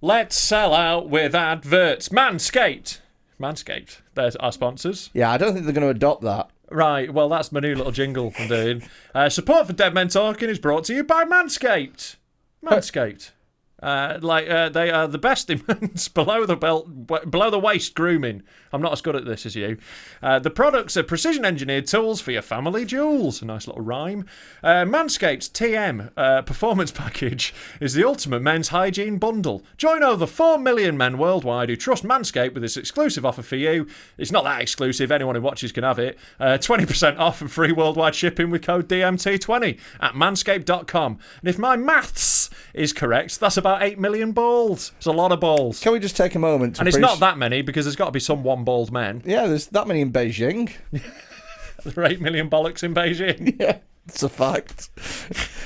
Let's sell out with adverts. Manscaped. Manscaped. There's our sponsors. Yeah, I don't think they're going to adopt that. Right, well, that's my new little jingle I'm doing. Support for Dead Men Talking is brought to you by Manscaped. Manscaped. They are the best in men's below the waist grooming. I'm not as good at this as you. The products are precision engineered tools for your family jewels. A nice little rhyme. Manscaped's TM performance package is the ultimate men's hygiene bundle. Join over 4 million men worldwide who trust Manscaped with this exclusive offer for you. It's not that exclusive. Anyone who watches can have it. 20% off and free worldwide shipping with code DMT20 at manscaped.com. And if my maths is correct, that's about 8 million balls. It's a lot of balls. Can we just take a moment to And it's not that many, because there's got to be some one-balled men. Yeah, there's that many in Beijing. There are 8 million bollocks in Beijing. Yeah, it's a fact.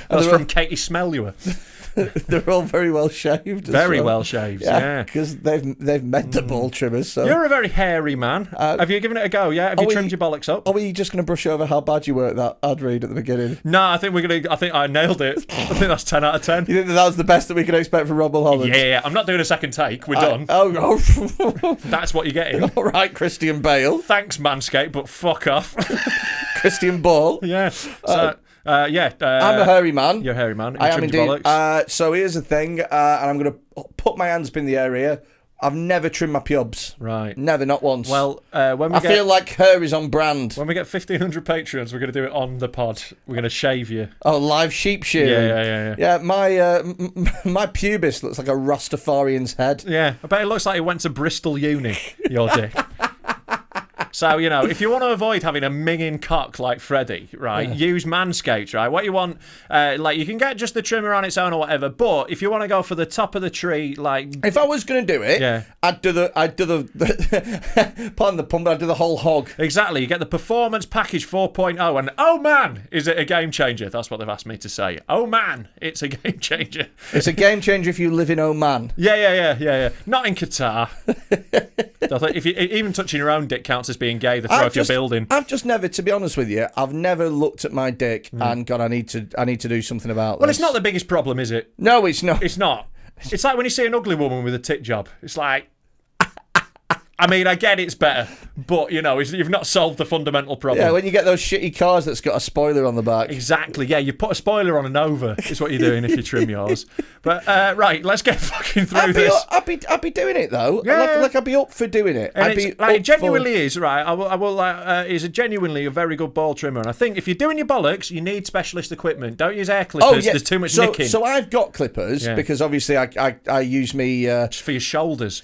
That's from Katie Smellewer. They're all very well shaved. Very well shaved, yeah. Because they've met the ball trimmers. So. You're a very hairy man. Have you given it a go, yeah? Have you trimmed your bollocks up? Are we just going to brush over how bad you were at that ad read at the beginning? No, I think I nailed it. I think that's 10 out of 10. You think that was the best that we could expect from Rob Mulholland? Yeah, I'm not doing a second take. We're done. That's what you're getting. All right, Christian Bale. Thanks, Manscaped, but fuck off. Christian Ball. Yeah. So, I'm a hairy man. You're a hairy man. I am indeed. So here's the thing, and I'm going to put my hands up in the area. I've never trimmed my pubes. Right. Never, not once. Well, I feel like hair is on brand. When we get 1,500 patrons, we're going to do it on the pod. We're going to shave you. Oh, live sheep shearing. Yeah. Yeah, my pubis looks like a Rastafarian's head. Yeah, I bet it looks like he went to Bristol Uni, your dick. So, if you want to avoid having a minging cock like Freddy, right, use Manscaped, right? What you want, you can get just the trimmer on its own or whatever, but if you want to go for the top of the tree, if I was going to do it, I'd do the pardon the pun, but I'd do the whole hog. Exactly. You get the Performance Package 4.0, and oh man, is it a game changer? That's what they've asked me to say. Oh man, it's a game changer. It's a game changer if you live in Oman. Yeah. Not in Qatar. If you even touching your own dick counts as being gay, the throw off your building. I've just never, to be honest with you, I've never looked at my dick and gone, I need to do something about this. Well, it's not the biggest problem, is it? No, it's not. It's not. It's like when you see an ugly woman with a tit job. It's like, I mean, I get it's better, but, you've not solved the fundamental problem. Yeah, when you get those shitty cars that's got a spoiler on the back. Exactly, yeah, you put a spoiler on a Nova, is what you're doing if you trim yours. But, right, let's get fucking through this. I'd be doing it, though. Yeah. I'd be up for doing it. And it genuinely is, right, it's genuinely a very good ball trimmer. And I think if you're doing your bollocks, you need specialist equipment. Don't use hair clippers, there's too much nicking. So I've got clippers, because obviously I use me... just for your shoulders.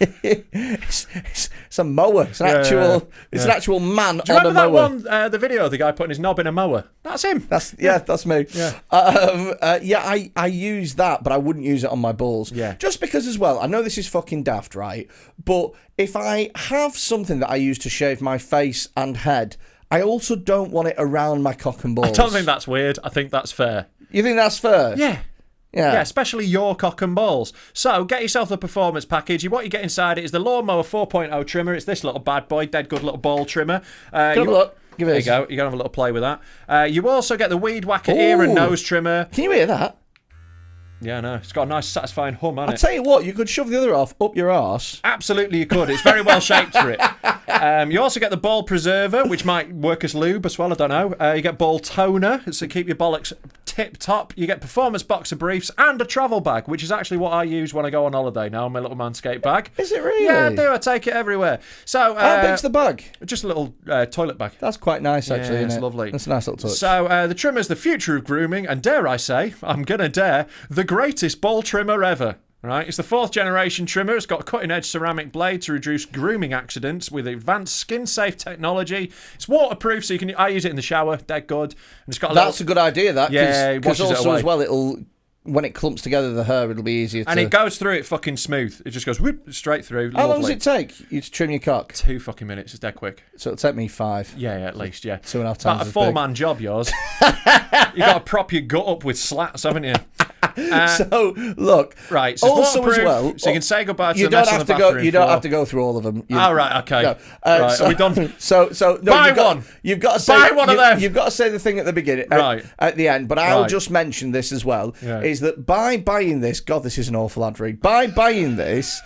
It's a mower. It's an actual man on a mower. Do you remember that one, the video of the guy putting his knob in a mower? That's him. That's me. Yeah. I use that, but I wouldn't use it on my balls. Yeah. Just because as well, I know this is fucking daft, right? But if I have something that I use to shave my face and head, I also don't want it around my cock and balls. I don't think that's weird. I think that's fair. You think that's fair? Yeah. Yeah, especially your cock and balls. So get yourself the Performance Package. What you get inside it is the Lawnmower 4.0 trimmer. It's this little bad boy, dead good little ball trimmer. Have a look. There you go. You're going to have a little play with that. You also get the Weed Whacker ear and nose trimmer. Can you hear that? Yeah, no. It's got a nice satisfying hum, hasn't it? I'll tell you what, you could shove the other half up your arse. Absolutely you could. It's very well shaped for it. You also get the Ball Preserver, which might work as lube as well, I don't know. You get Ball Toner, so keep your bollocks tip-top. You get Performance Boxer Briefs and a travel bag, which is actually what I use when I go on holiday now, my little Manscaped bag. Is it really? Yeah, I do. I take it everywhere. So, how big's the bag? Just a little toilet bag. That's quite nice, actually, isn't it? It's lovely. That's a nice little touch. So, the trimmer's the future of grooming, and dare I say, I'm going to dare, the greatest ball trimmer ever. Right, it's the 4th generation trimmer. It's got a cutting-edge ceramic blade to reduce grooming accidents with advanced skin-safe technology. It's waterproof, so I use it in the shower. Dead good. And it's got That's a good idea. That because also it away. As well, it'll when it clumps together the hair, it'll be easier. And it goes through it fucking smooth. It just goes whoop straight through. How long does it take you to trim your cock? 2 fucking minutes. It's dead quick. So it'll take me 5. Yeah, at least. Yeah, 2.5 times. About a 4-man job, yours. You got to prop your gut up with slats, haven't you? So look, Right, so also waterproof, as well, so you can say goodbye to you the don't mess on have the to go. bathroom You don't floor. have to go through all of them. Oh, right, okay. No. Right, are we done? So no, Buy you've got, one. You've got to say Buy one of them. You've got to say the thing at the beginning, Right. at the end. But I'll Right. just mention this as well: Yeah. is that by buying this, God, this is an awful ad read. By buying this.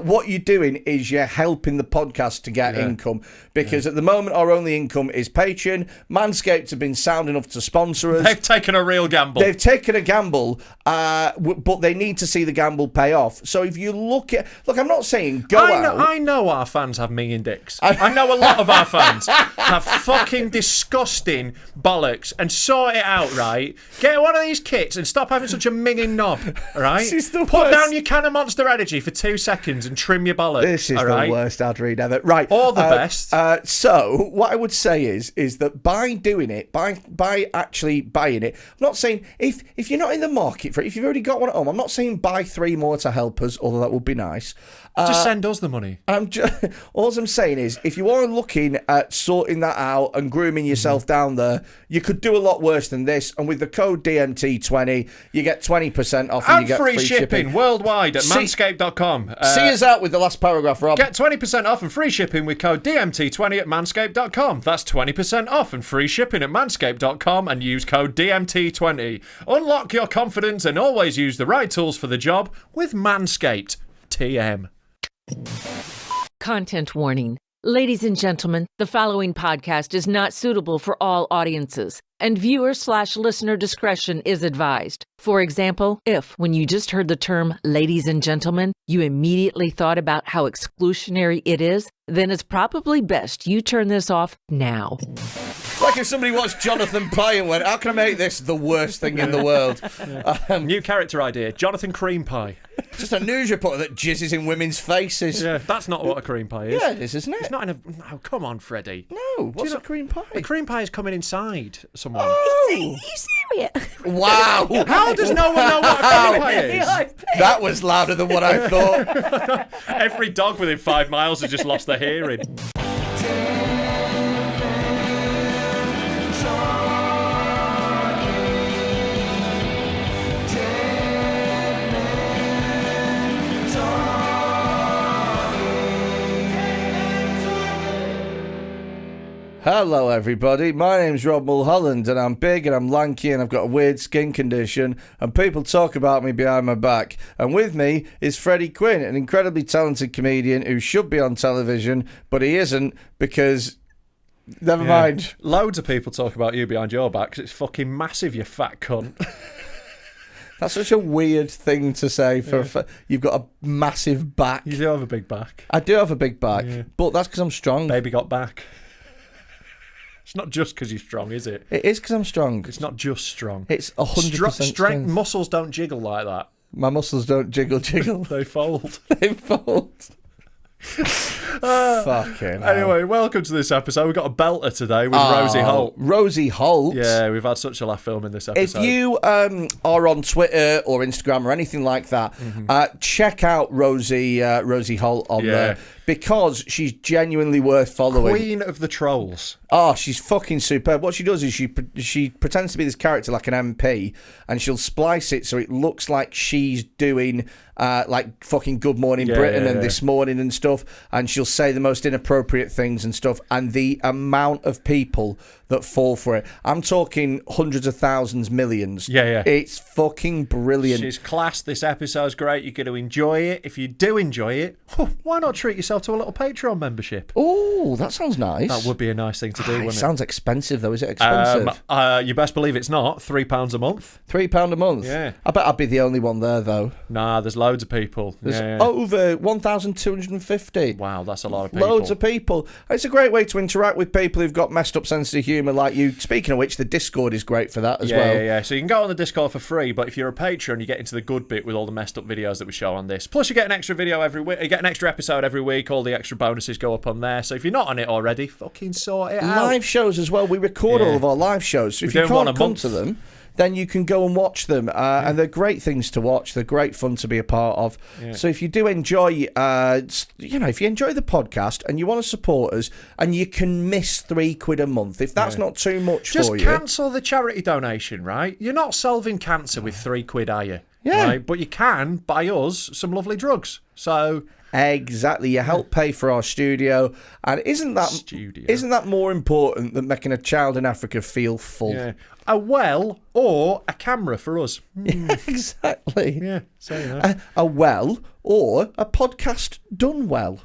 What you're doing is you're helping the podcast to get income, because at the moment our only income is Patreon. Manscaped have been sound enough to sponsor us. They've taken a real gamble. They've taken a gamble, but they need to see the gamble pay off. So if you look, I'm not saying go out. I know our fans have minging dicks. I know a lot of our fans have fucking disgusting bollocks, and sort it out, right? Get one of these kits and stop having such a minging knob, all right? This is the Put worst. down your can of Monster Energy for 2 seconds and trim your bollocks. This is all the right? worst ad read ever. Right. Or the best. So what I would say is that by doing it, by actually buying it, I'm not saying if you're not in the market for it, if you've already got one at home, I'm not saying buy 3 more to help us, although that would be nice. Just send us the money. All I'm saying is, if you are looking at sorting that out and grooming yourself down there, you could do a lot worse than this. And with the code DMT20, you get 20% off and And you get free shipping worldwide at manscaped.com. See us out with the last paragraph, Rob. Get 20% off and free shipping with code DMT20 at manscaped.com. That's 20% off and free shipping at manscaped.com, and use code DMT20. Unlock your confidence and always use the right tools for the job with Manscaped. TM. Content warning. Ladies and gentlemen, the following podcast is not suitable for all audiences, and viewer/listener discretion is advised. For example, if, when you just heard the term ladies and gentlemen, you immediately thought about how exclusionary it is, then it's probably best you turn this off now. It's like if somebody watched Jonathan Pie and went, how can I make this the worst thing in the world? New character idea, Jonathan Cream Pie. Just a news reporter that jizzes in women's faces. Yeah, that's not what a cream pie is. Yeah, it is, isn't it? It's not in a... No, come on, Freddie. No, what's a cream pie? A cream pie is coming inside someone. Oh. Are you serious? Wow. How does no one know what a cream pie is? That was louder than what I thought. Every dog within 5 miles has just lost their hearing. Hello, everybody. My name's Rob Mulholland, and I'm big and I'm lanky and I've got a weird skin condition, and people talk about me behind my back. And with me is Freddy Quinne, an incredibly talented comedian who should be on television, but he isn't because... Never mind. Loads of people talk about you behind your back 'cause it's fucking massive, you fat cunt. That's such a weird thing to say for you've got a massive back. You do have a big back. I do have a big back, but that's because I'm strong. Baby got back. It's not just because you're strong, is it? It is because I'm strong. It's not just strong. It's 100% strength. Muscles don't jiggle like that. My muscles don't jiggle. They fold. They fold. Fucking hell. Anyway, welcome to this episode. We've got a belter today with Rosie Holt. Rosie Holt. Yeah, we've had such a laugh filming this episode. If you are on Twitter or Instagram or anything like that, check out Rosie Holt on there, because she's genuinely worth following. Queen of the trolls. Oh, she's fucking superb. What she does is she pretends to be this character like an MP, and she'll splice it so it looks like she's doing like fucking Good Morning Britain and This Morning and stuff, and she'll say the most inappropriate things and stuff, and the amount of people that fall for it. I'm talking hundreds of thousands, millions. Yeah. It's fucking brilliant. She's class. This episode's great. You're going to enjoy it. If you do enjoy it, why not treat yourself to a little Patreon membership? Oh, that sounds nice. That would be a nice thing to do, It wouldn't it? sounds expensive, though. Is it expensive? You best believe it's not. £3 a month. £3 a month? Yeah. I bet I'd be the only one there, though. Nah, there's loads of people. There's Yeah. over 1,250. Wow, that's a lot of people. Loads of people. It's a great way to interact with people who've got messed up sense of humour like you. Speaking of which, the Discord is great for that as well. Yeah. So you can go on the Discord for free, but if you're a patron, you get into the good bit with all the messed up videos that we show on this. Plus, you get an extra video every week. You get an extra episode every week. All the extra bonuses go up on there. So if you're not on it already, fucking sort it out. Live shows as well. We record all of our live shows. So if We're you doing one can't a come month. to them, then you can go and watch them. And they're great things to watch. They're great fun to be a part of. Yeah. So if you do enjoy, if you enjoy the podcast and you want to support us and you can miss £3 a month, if that's not too much for you. Just cancel the charity donation, right? You're not solving cancer with £3, are you? Yeah. Right? But you can buy us some lovely drugs. So... Exactly, you help pay for our studio, and isn't that more important than making a child in Africa feel full? Yeah. A well or a camera for us. Yeah, exactly. Yeah, so you know. A well or a podcast done well.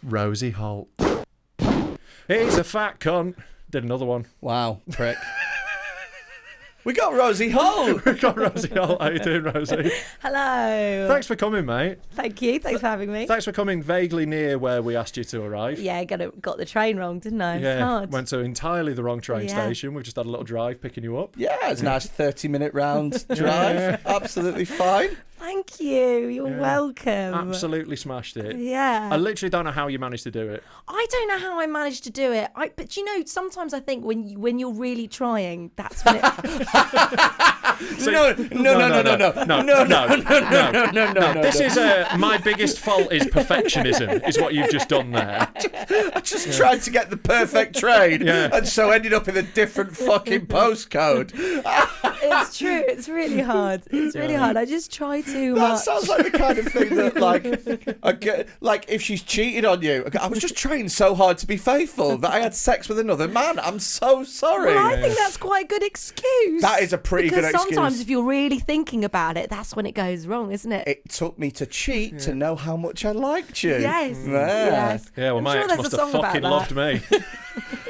Rosie Holt. He's a fat cunt. Did another one. Wow, prick. We got Rosie Holt. We got Rosie Holt. How you doing, Rosie? Hello. Thanks for coming, mate. Thank you. Thanks for having me. Thanks for coming vaguely near where we asked you to arrive. Yeah, got the train wrong, didn't I? It's hard. Went to entirely the wrong train station. We've just had a little drive picking you up. Yeah, it's a nice 30-minute round drive. Yeah. Absolutely fine. Thank you. You're welcome. Absolutely smashed it. Yeah. I literally don't know how you managed to do it. I don't know how I managed to do it. But you know, sometimes I think when you're really trying, that's when it. No. No. This is my biggest fault is perfectionism. Is what you've just done there. I just tried to get the perfect train, and so ended up in a different fucking postcode. It's true. It's really hard. It's really hard. I just try too much. That sounds like the kind of thing that, like if she's cheated on you. I was just trying so hard to be faithful that I had sex with another man. I'm so sorry. Well, I think that's quite a good excuse. That is a pretty good excuse. Sometimes if you're really thinking about it, that's when it goes wrong, isn't it? It took me to cheat to know how much I liked you. Yes. Yes. Yeah, well, my ex must have fucking loved me.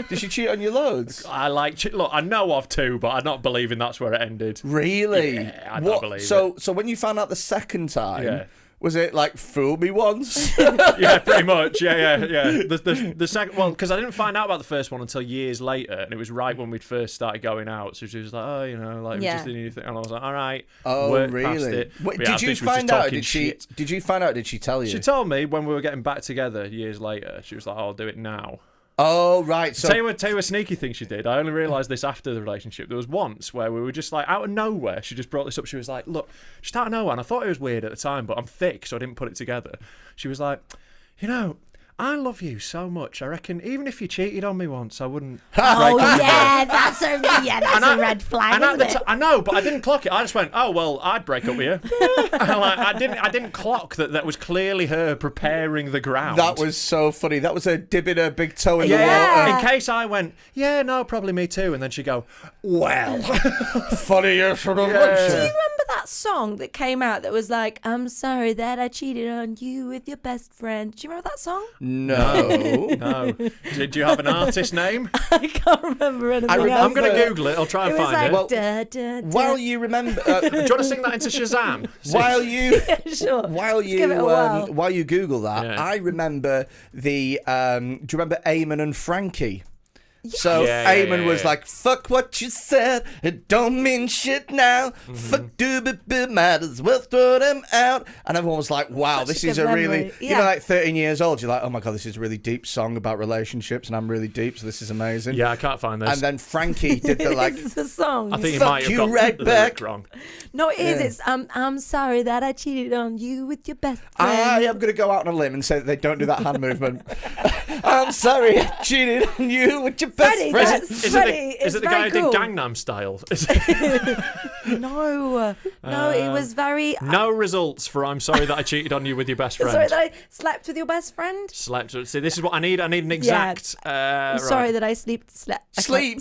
Did she cheat on you loads? I look, I know of two, but I'm not believing that's where it ended. Really? Yeah, I don't believe it. So when you found out the second time, was it like fool me once? Yeah, pretty much. Yeah. The second, well, because I didn't find out about the first one until years later, and it was right when we'd first started going out. So she was like, "Oh, we just didn't anything," and I was like, "All right." Oh, really? Did you find out? Did you find out? Did she tell you? She told me when we were getting back together years later. She was like, "I'll do it now." Oh, right. So tell you a sneaky thing she did. I only realised this after the relationship. There was once where we were just like out of nowhere. She just brought this up. She was like, look, just out of nowhere. And I thought it was weird at the time, but I'm thick, so I didn't put it together. She was like, I love you so much. I reckon even if you cheated on me once, I wouldn't. Oh yeah, that's a red flag, isn't it? I know, but I didn't clock it. I just went, oh well, I'd break up with you. I didn't clock that was clearly her preparing the ground. That was so funny. That was her dipping her big toe in the water. In case I went, yeah, no, probably me too, and then she'd go, well, funny you should have mentioned. Do you remember that song that came out that was like, I'm sorry that I cheated on you with your best friend? Do you remember that song? No. Did you have an artist name? I can't remember anything else. I'm going to Google it. I'll try and find like, it. Well, while you remember, do you want to sing that into Shazam? While you, sure. While you Google that, I remember the. Do you remember Eamon and Frankie? Yes. So Eamon was like, fuck what you said, it don't mean shit now. Fuck doobie might as well throw them out. And everyone was like, wow, this is a really, you know, like 13 years old, you're like, oh my God, this is a really deep song about relationships and I'm really deep, so this is amazing. Yeah, I can't find this. And then Frankie did the like, it's a song. I think you fuck might have you got right the back. wrong. No, it is. It's I'm sorry that I cheated on you with your best friend. I am going to go out on a limb and say that they don't do that hand movement. I'm sorry I cheated on you with your best friend. Is it the guy who did Gangnam Style? No, it was very. No results for I'm sorry that I cheated on you with your best friend. Sorry that I slept with your best friend. Slept. See, this is what I need. I need an exact. I'm sorry that I slept. Sleep.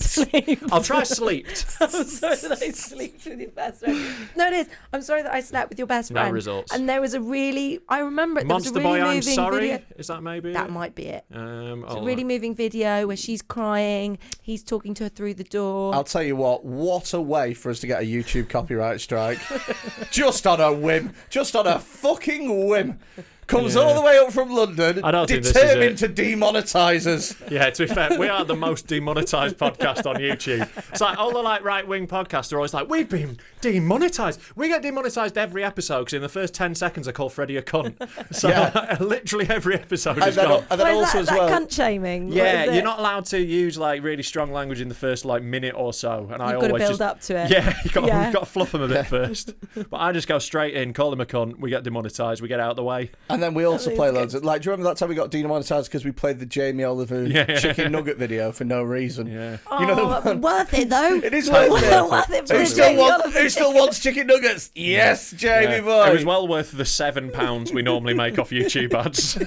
I'll try sleeped. I'm sorry that I slept with your best friend. No, it is. I'm sorry that I slept with your best friend. No results. And there was a really. I remember. Monster there was a really Boy, I'm moving sorry. video. Is that maybe? That might be it. It's a right. really moving video where she's crying. He's talking to her through the door. I'll tell you what a way for us to get a YouTube copyright strike. Just on a whim. Just on a fucking whim. comes all the way up from London, I don't think this is determined it. to demonetise us. Yeah, to be fair, we are the most demonetised podcast on YouTube. It's like all the right-wing podcasts are always like, we've been demonetised. We get demonetised every episode because in the first 10 seconds I call Freddy a cunt. So literally every episode is gone. And then also as well, cunt shaming. Yeah, you're not allowed to use like really strong language in the first like minute or so. And You've got to build up to it. Yeah, you've got to fluff them a bit first. But I just go straight in, call him a cunt, we get demonetised, we get out of the way. And then we also play loads of, like, do you remember that time we got demonetised because we played the Jamie Oliver chicken nugget video for no reason? Yeah. You know the one? Worth it though. It is worth it. Worth it. Who still wants chicken nuggets? Yes, Jamie boy. It was well worth the £7 we normally make off YouTube ads.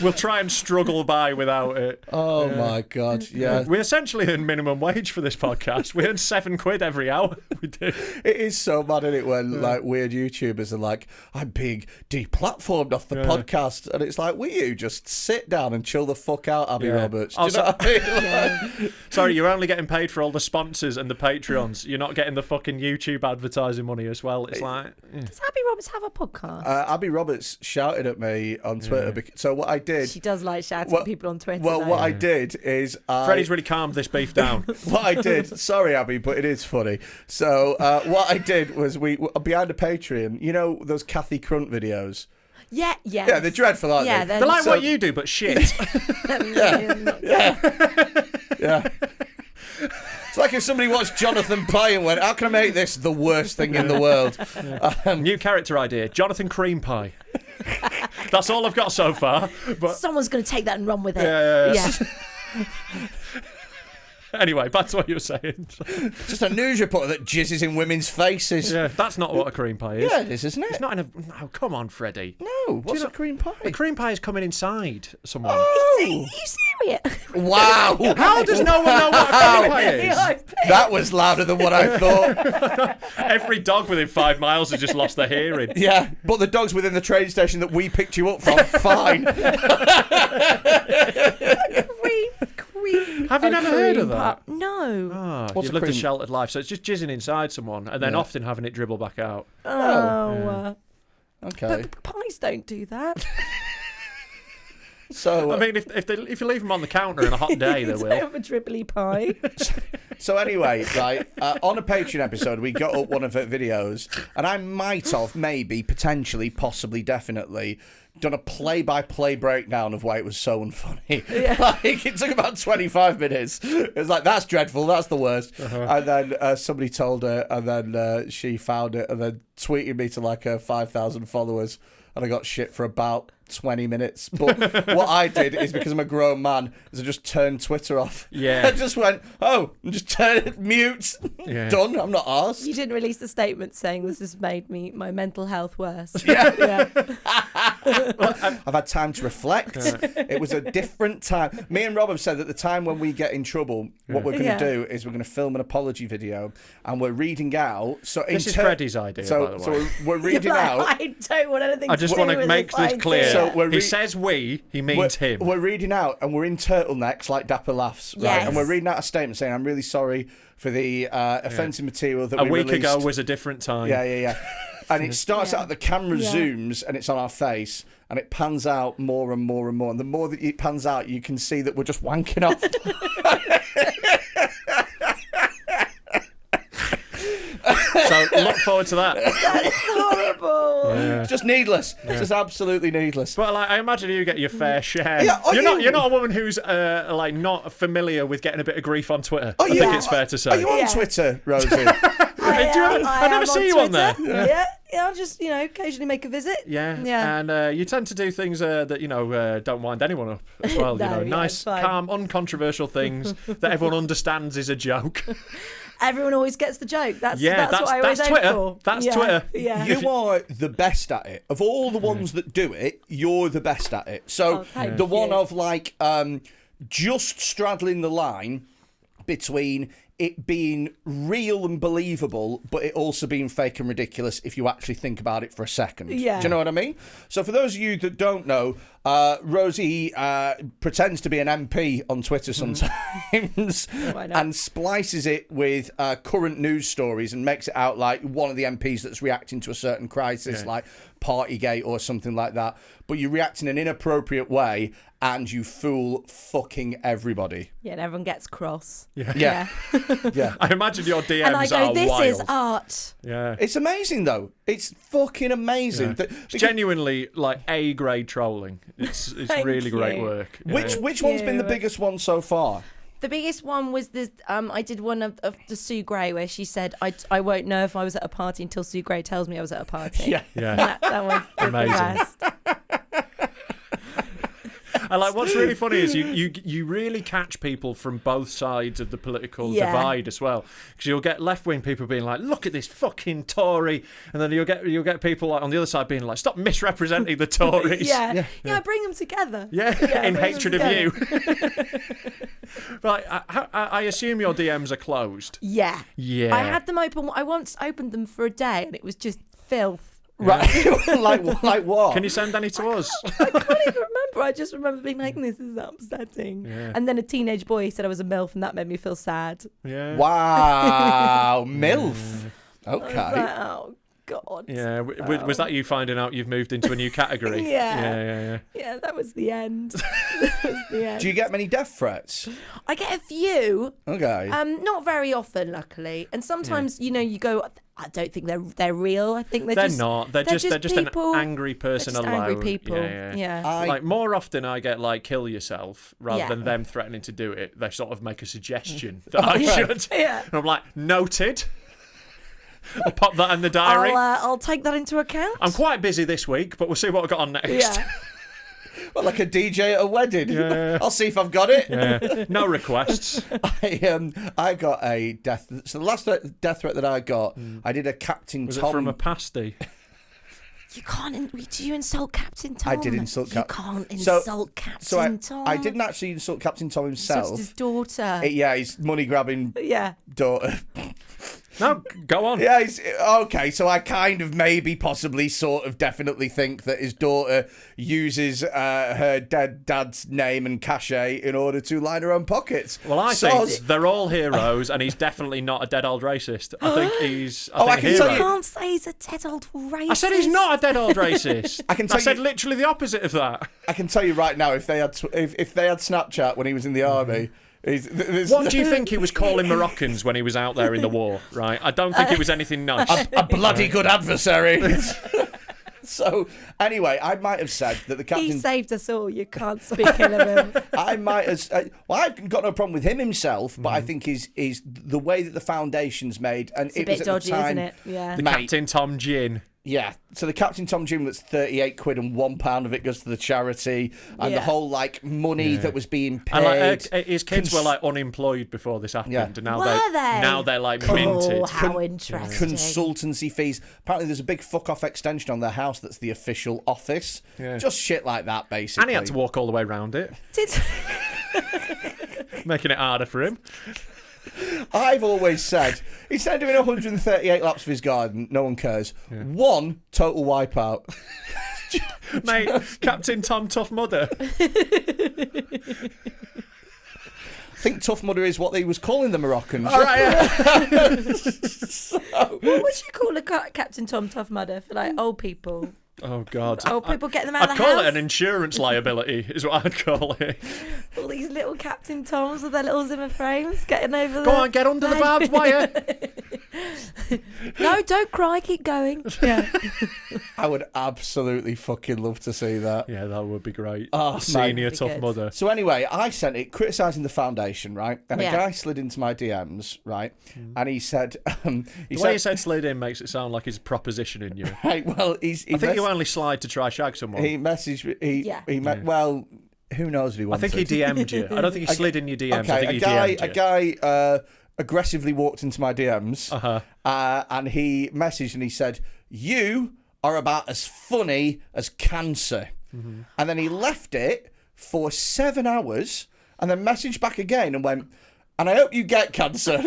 We'll try and struggle by without it. Oh my God, yeah. We essentially earn minimum wage for this podcast. We earn £7 every hour. We do. It is so mad, isn't it, when like weird YouTubers are like, I'm being deplatformed off the podcast, and it's like, will you just sit down and chill the fuck out, Abby Roberts? Do you know what I mean? Sorry, you're only getting paid for all the sponsors and the Patreons. You're not getting the fucking YouTube advertising money as well. It's like... Does Abby Roberts have a podcast? Abby Roberts shouted at me on Twitter. So what I did... She does like shouting at people on Twitter. Well, what I did is... Freddie's really calmed this beef down. What I did... Sorry, Abby, but it is funny. So what I did was we... Behind a Patreon, you know those Kathy Crunt videos? Yeah. Yeah, they're dreadful, aren't they? They're like what you do, but shit. Yeah. It's like if somebody watched Jonathan play and went, how can I make this the worst thing in the world? New character idea, Jonathan Cream Pie. That's all I've got so far. But someone's going to take that and run with it. Yeah. Anyway, back to what you were saying. Just a news reporter that jizzes in women's faces. Yeah, that's not what a cream pie is. Yeah, it is, isn't it? It's not in a... No, come on, Freddie. No, what's a cream pie? A cream pie is coming inside someone. Are you serious? Wow. How does no one know what a cream pie is? That was louder than what I thought. Every dog within 5 miles has just lost their hearing. Yeah, but the dogs within the train station that we picked you up from, fine. Have you never heard of that? No. Oh, you've lived a sheltered life, so it's just jizzing inside someone and then often having it dribble back out. Okay. But pies don't do that. So I mean, if you leave them on the counter on a hot day, they will. Have a dribbly pie. So anyway, right, on a Patreon episode, we got up one of her videos, and I might have, maybe, potentially, possibly, definitely, done a play-by-play breakdown of why it was so unfunny. Yeah. Like, it took about 25 minutes. It was like, that's dreadful, that's the worst. And then somebody told her, and then she found it, and then tweeted me to like her 5,000 followers, and I got shit for about 20 minutes. But what I did is, because I'm a grown man, is I just turned Twitter off. Yeah. I just went, and just turn it mute. Yeah. Done. I'm not arsed. You didn't release a statement saying this has made my mental health worse. Yeah. I've had time to reflect. It was a different time. Me and Rob have said that the time when we get in trouble, what we're going to do is we're going to film an apology video, and we're reading out. So this is Freddie's idea, by the way. So we're reading out. I don't want anything. I just want to make this clear. So he says he means him. We're reading out, and we're in turtlenecks like Dapper Laughs, right? Yes. And we're reading out a statement saying, "I'm really sorry for the offensive material that a we week released." ago was a different time. Yeah. And it starts out, the camera zooms, and it's on our face, and it pans out more and more and more. And the more that it pans out, you can see that we're just wanking off. So look forward to that. That's horrible. Yeah. It's just needless. It's just absolutely needless. But like, I imagine you get your fair share. Yeah, you're not a woman who's like not familiar with getting a bit of grief on Twitter. I think it's fair to say. Are you on Twitter, Rosie? I never see you on there. Yeah, I'll just occasionally make a visit. Yeah. And you tend to do things that don't wind anyone up as well. Nice, calm, uncontroversial things that everyone understands is a joke. Everyone always gets the joke. That's what I always that's aim Twitter. for. That's Twitter. Yeah. You are the best at it. Of all the ones that do it, you're the best at it. So one of like just straddling the line between it being real and believable, but it also being fake and ridiculous if you actually think about it for a second. Yeah. Do you know what I mean? So for those of you that don't know, Rosie pretends to be an MP on Twitter sometimes and splices it with current news stories and makes it out like one of the MPs that's reacting to a certain crisis, like Partygate or something like that. But you react in an inappropriate way and you fool fucking everybody. Yeah, and everyone gets cross. Yeah. I imagine your DMs And I go, are this wild. is art. Yeah. It's amazing, though. It's fucking amazing. Yeah. It's genuinely like A-grade trolling. It's really great work. Yeah. Which one's been the biggest one so far? The biggest one was this. I did one of the Sue Gray where she said, "I won't know if I was at a party until Sue Gray tells me I was at a party." Yeah. That one was Amazing. the best. And like, what's really funny is you really catch people from both sides of the political divide as well, because you'll get left-wing people being like, "Look at this fucking Tory," and then you'll get people like on the other side being like, "Stop misrepresenting the Tories." Yeah, bring them together. In hatred of you. Right, I assume your DMs are closed. Yeah. I had them open. I once opened them for a day, and it was just filth. Right, like what? Can you send any to us? I can't even remember. I just remember being like, this is upsetting. Yeah. And then a teenage boy said I was a MILF, and that made me feel sad. Yeah. Wow, MILF. I was Okay. like, oh, God. Yeah. Was that you finding out you've moved into a new category? Yeah. Yeah, that was the end. That was the end. Do you get many death threats? I get a few. Okay. Not very often, luckily. And sometimes, you go, I don't think they're real. I think They're not. They're just people. an angry person They're just alone. angry people. Yeah. I- Like more often I get like kill yourself rather than them threatening to do it. They sort of make a suggestion that I should. Yeah. And I'm like, noted. I'll pop that in the diary. I'll take that into account. I'm quite busy this week, but we'll see what I've got on next. Yeah. Well, like a DJ at a wedding. Yeah. I'll see if I've got it. Yeah. No requests. I got a death. So the last death threat that I got, I did a Captain Was Tom. it from a pasty? You can't. Do you insult Captain Tom? I did insult You Captain. can't insult Captain Tom. I didn't actually insult Captain Tom So himself. it's his daughter. His money grabbing Yeah. daughter. No, go on. Yeah, okay, so I kind of maybe possibly sort of definitely think that his daughter uses her dead dad's name and cachet in order to line her own pockets. Well, I think they're all heroes, and he's definitely not a dead old racist. I think he's a I can hero. tell You can't say he's a dead old racist. I said he's not a dead old racist. I said literally the opposite of that. I can tell you right now, if they had Snapchat when he was in the army. What do you think he was calling Moroccans when he was out there in the war, right? I don't think it was anything nice. A bloody good adversary. So, anyway, I might have said that the captain... He saved us all. You can't speak ill of him. I might have... well, I've got no problem with him himself, but I think is the way that the foundation's made... And It's a bit dodgy, isn't it? Yeah. The Captain Tom Gin. Yeah, so the Captain Tom Gym that's 38 quid and £1 of it goes to the charity, and the whole like money that was being paid. And like his kids were like unemployed before this happened, and now Were they're like Oh, minted. how interesting. Consultancy fees. Apparently, there's a big fuck off extension on their house that's the official office. Yeah. Just shit like that, basically. And he had to walk all the way around it, making it harder for him. I've always said, instead of doing 138 laps of his garden, no one cares. One total wipeout. Mate, Captain Tom Tough Mudder. I think Tough Mudder is what they was calling the Moroccans. All right, yeah. What would you call a Captain Tom Tough Mudder for like old people? Oh, God. Old people get them out I'd of the call house. it an insurance liability, is what I'd call it. All these little Captain Toms with their little Zimmer frames getting over Go on, get under the barbed wire. No, don't cry, keep going. Yeah. I would absolutely fucking love to see that. Yeah, that would be great. Oh, Senior mate. Tough Good. Mudder. So anyway, I sent it criticising the foundation, right? And Yeah. a guy slid into my DMs, right? And he said, The way you said slid in makes it sound like he's propositioning you. hey, well, I think you only slide to try shag someone. he messaged me. Yeah. Well, who knows what he I wanted. think he DM'd you. I don't think he slid in your DMs. I Okay, think he a DM'd you. guy aggressively walked into my DMs, Uh-huh. and he messaged and he said, "You are about as funny as cancer," and then he left it for 7 hours, and then messaged back again and went, and I hope you get cancer.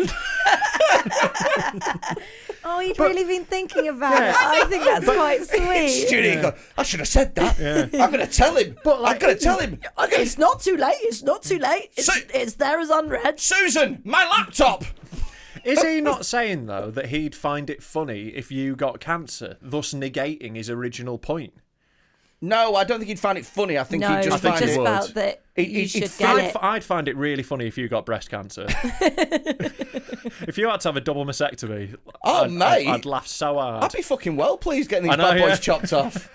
Oh, he'd really been thinking about it. I think that's quite sweet. Studio, I should have said that. Yeah. I'm going to tell him. I'm going to tell him. It's not too late. It's not too late. It's there as unread. Susan, my laptop. Is he not saying, though, that he'd find it funny if you got cancer, thus negating his original point? No, I don't think he'd find it funny. I think he'd just find it... felt that you should get it. I'd find it really funny if you got breast cancer. If you had to have a double mastectomy, I'd laugh so hard. I'd be fucking well pleased getting these bad boys chopped off.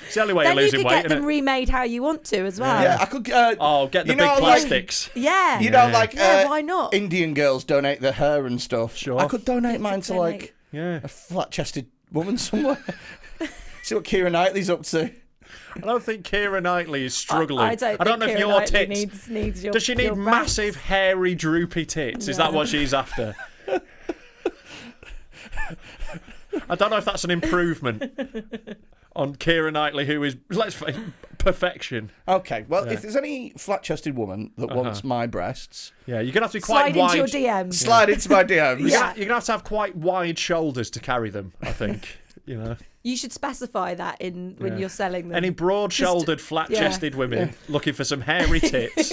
It's the only way then you're losing weight, you could get them remade how you want to as well. Yeah, I could... get the big plastics. Why not? Indian girls donate their hair and stuff. Sure. I could donate mine to, like, a flat-chested woman somewhere. See what Keira Knightley's up to. I don't think Keira Knightley is struggling. I don't know if your tits needs your. Does she need massive, hairy, droopy tits? No. Is that what she's after? I don't know if that's an improvement on Keira Knightley, who is, let's face it, perfection. Okay, well, if there's any flat-chested woman that wants my breasts... Yeah, you're going to have to be quite wide. Slide into your DMs. Slide into my DMs. You're going to have quite wide shoulders to carry them, I think. You should specify that when you're selling them. Any broad-shouldered, flat-chested women looking for some hairy tits.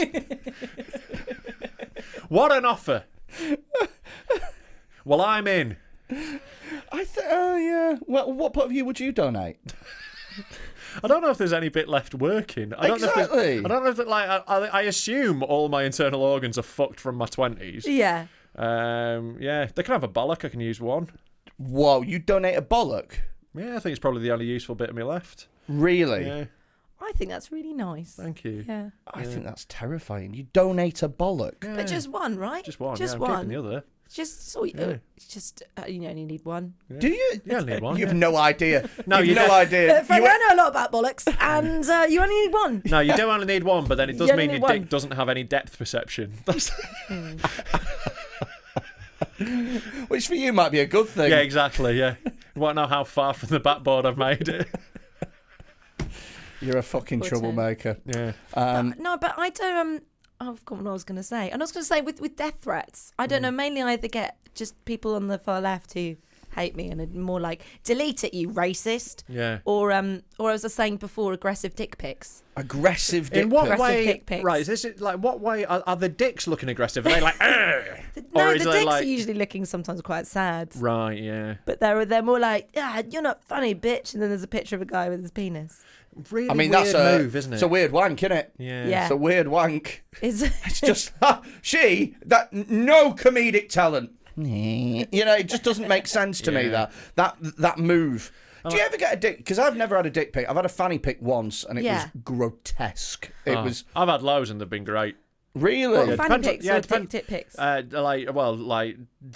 What an offer! Well, I'm in. Yeah. Well, what part of you would you donate? I don't know if there's any bit left working. I don't know if I assume all my internal organs are fucked from my 20s. Yeah. They can have a bollock. I can use one. Whoa, you donate a bollock? Yeah, I think it's probably the only useful bit of me left. Really? Yeah. I think that's really nice. Thank you. Yeah. I think that's terrifying. You donate a bollock. Yeah. But just one, right? Just one. Just one. I'm keeping the other. It's just you only need one. Yeah. Do you? You only need one. You have no idea. No, you have no idea. Fred, I know a lot about bollocks, and you only need one. No, you do only need one, but then it does mean your dick doesn't have any depth perception. Which for you might be a good thing. Yeah, exactly, yeah. You won't know how far from the backboard I've made it. You're a fucking troublemaker. Yeah. But I don't... I've forgotten what I was going to say. And I was going to say, with death threats, I don't know, mainly I either get just people on the far left who hate me and are more like, delete it, you racist. Yeah. Or as I was saying before, aggressive dick pics. Aggressive dick pics? In what way? Dick pics. Right, is this like, what way are the dicks looking aggressive? Are they like, No, the dicks are usually looking sometimes quite sad. Right, yeah. But they're more like, you're not funny, bitch. And then there's a picture of a guy with his penis. Really weird that's move, isn't it? It's a weird wank, isn't it? Yeah. It's a weird wank. It's just no comedic talent. It just doesn't make sense to me that move. Do you ever get a dick? Because I've never had a dick pic. I've had a fanny pic once, and it was grotesque. It was. I've had loads, and they've been great. Really? What, fanny pics or tit pics? Like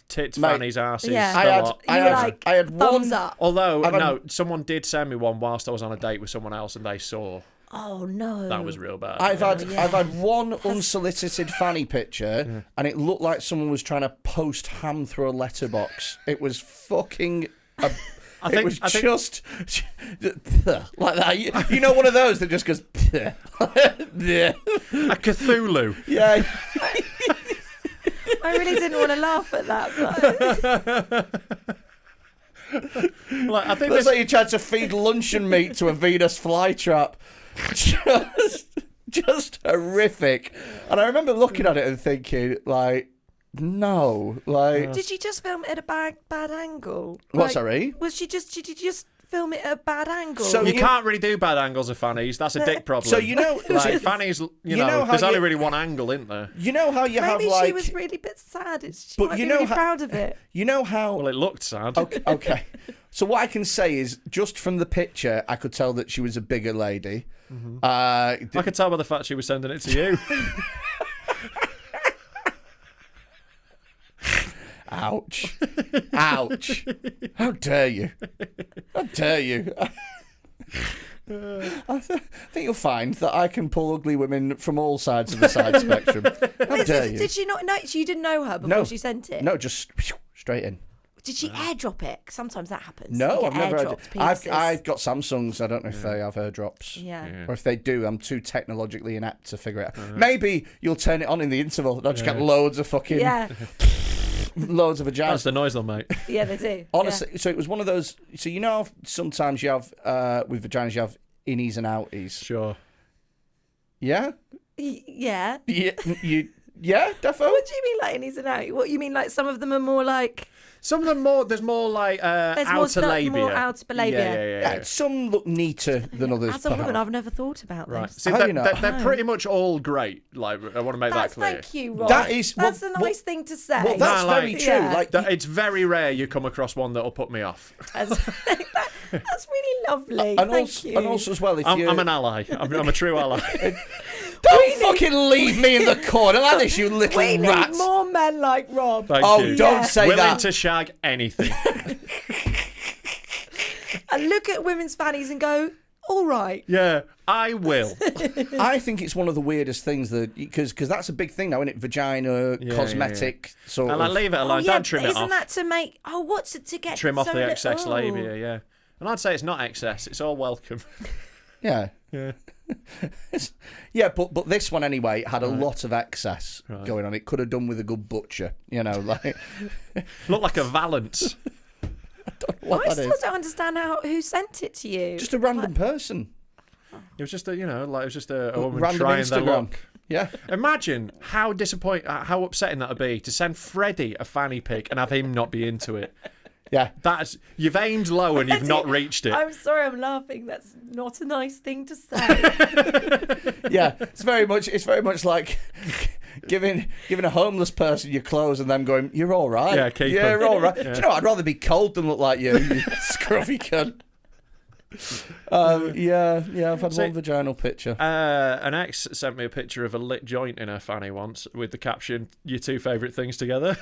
tits, fannies, arses. Yeah. I had thumbs one. up. Although someone did send me one whilst I was on a date with someone else, and they saw. Oh no. That was real bad. I've had one unsolicited fanny picture, and it looked like someone was trying to post ham through a letterbox. It was fucking. It was just like that. You know, one of those that just goes. A Cthulhu. Yeah. I really didn't want to laugh at that, but. I think that's like you tried to feed luncheon meat to a Venus flytrap. Just horrific. And I remember looking at it and thinking, like, no, like. Did she just film it at a bad angle? What? Sorry. Did you just film it at a bad angle? So you can't really do bad angles of fannies. That's a dick problem. So fannies. There's only really one angle, isn't there? You know how you have Maybe like. she was really a bit sad. She might be really proud of it. You know how. Well, it looked sad. Okay. So what I can say is, just from the picture, I could tell that she was a bigger lady. Mm-hmm. I could tell by the fact she was sending it to you. Ouch. Ouch. How dare you? How dare you? I think you'll find that I can pull ugly women from all sides of the side spectrum. How dare you? Did she not know? You didn't know her before she sent it? No, just straight in. Did she airdrop it? Sometimes that happens. No, You I've get never had airdropped it. penises. I've got Samsungs. I don't know if they have airdrops. Yeah. Or if they do, I'm too technologically inept to figure it out. Maybe you'll turn it on in the interval and I'll just get loads of fucking... Yeah. Loads of vagina. That's the noise they'll make. Yeah, they do. Honestly, so it was one of those... So you know how sometimes you have, with vaginas, you have innies and outies? Sure. Yeah? Yeah. Yeah, defo? What do you mean like innies and outies? What you mean like some of them are more like... Some of them there's more like outer labia. More outer labia. Yeah. Some look neater than others. As a woman, perhaps. I've never thought about Right. this. See, they're pretty much all great. Like, I want to make that clear. Thank you, Rob. That's a nice thing to say. Well, that's very true. Yeah. Like, It's very rare you come across one that'll put me off. That's really lovely. and Thank you. also as well, if I'm an ally. I'm a true ally. Don't fucking leave me in the corner like this, you little we rat. need more men like Rob. Thank you. Don't say Willing that. to shag anything. And look at women's fannies and go, all right. Yeah, I will. I think it's one of the weirdest things that because that's a big thing now, isn't it? Vagina, cosmetic sort And of. I leave it alone. yeah, Don't trim it isn't off. that to make... Oh, what's it to get... Trim off so the excess oh. labia, yeah. And I'd say it's not excess. It's all welcome. Yeah. Yeah. Yeah, but this one anyway had a lot of excess Right. going on. It could have done with a good butcher, like. Look like a valance. What I that still is. don't understand who sent it to you. Just a random person. It was just a woman Random trying their Instagram. luck. Yeah. Imagine how how upsetting that'd be to send Freddy a fanny pic and have him not be into it. Yeah. You've aimed low and you've not reached it. I'm sorry, I'm laughing. That's not a nice thing to say. Yeah. It's very much like giving a homeless person your clothes and them going, "You're all right." Yeah, keep yeah, 'em. you're all right. Yeah. Do you know, I'd rather be cold than look like you scruffy cunt. Yeah, I've had one vaginal picture. An ex sent me a picture of a lit joint in her fanny once with the caption, "Your two favourite things together."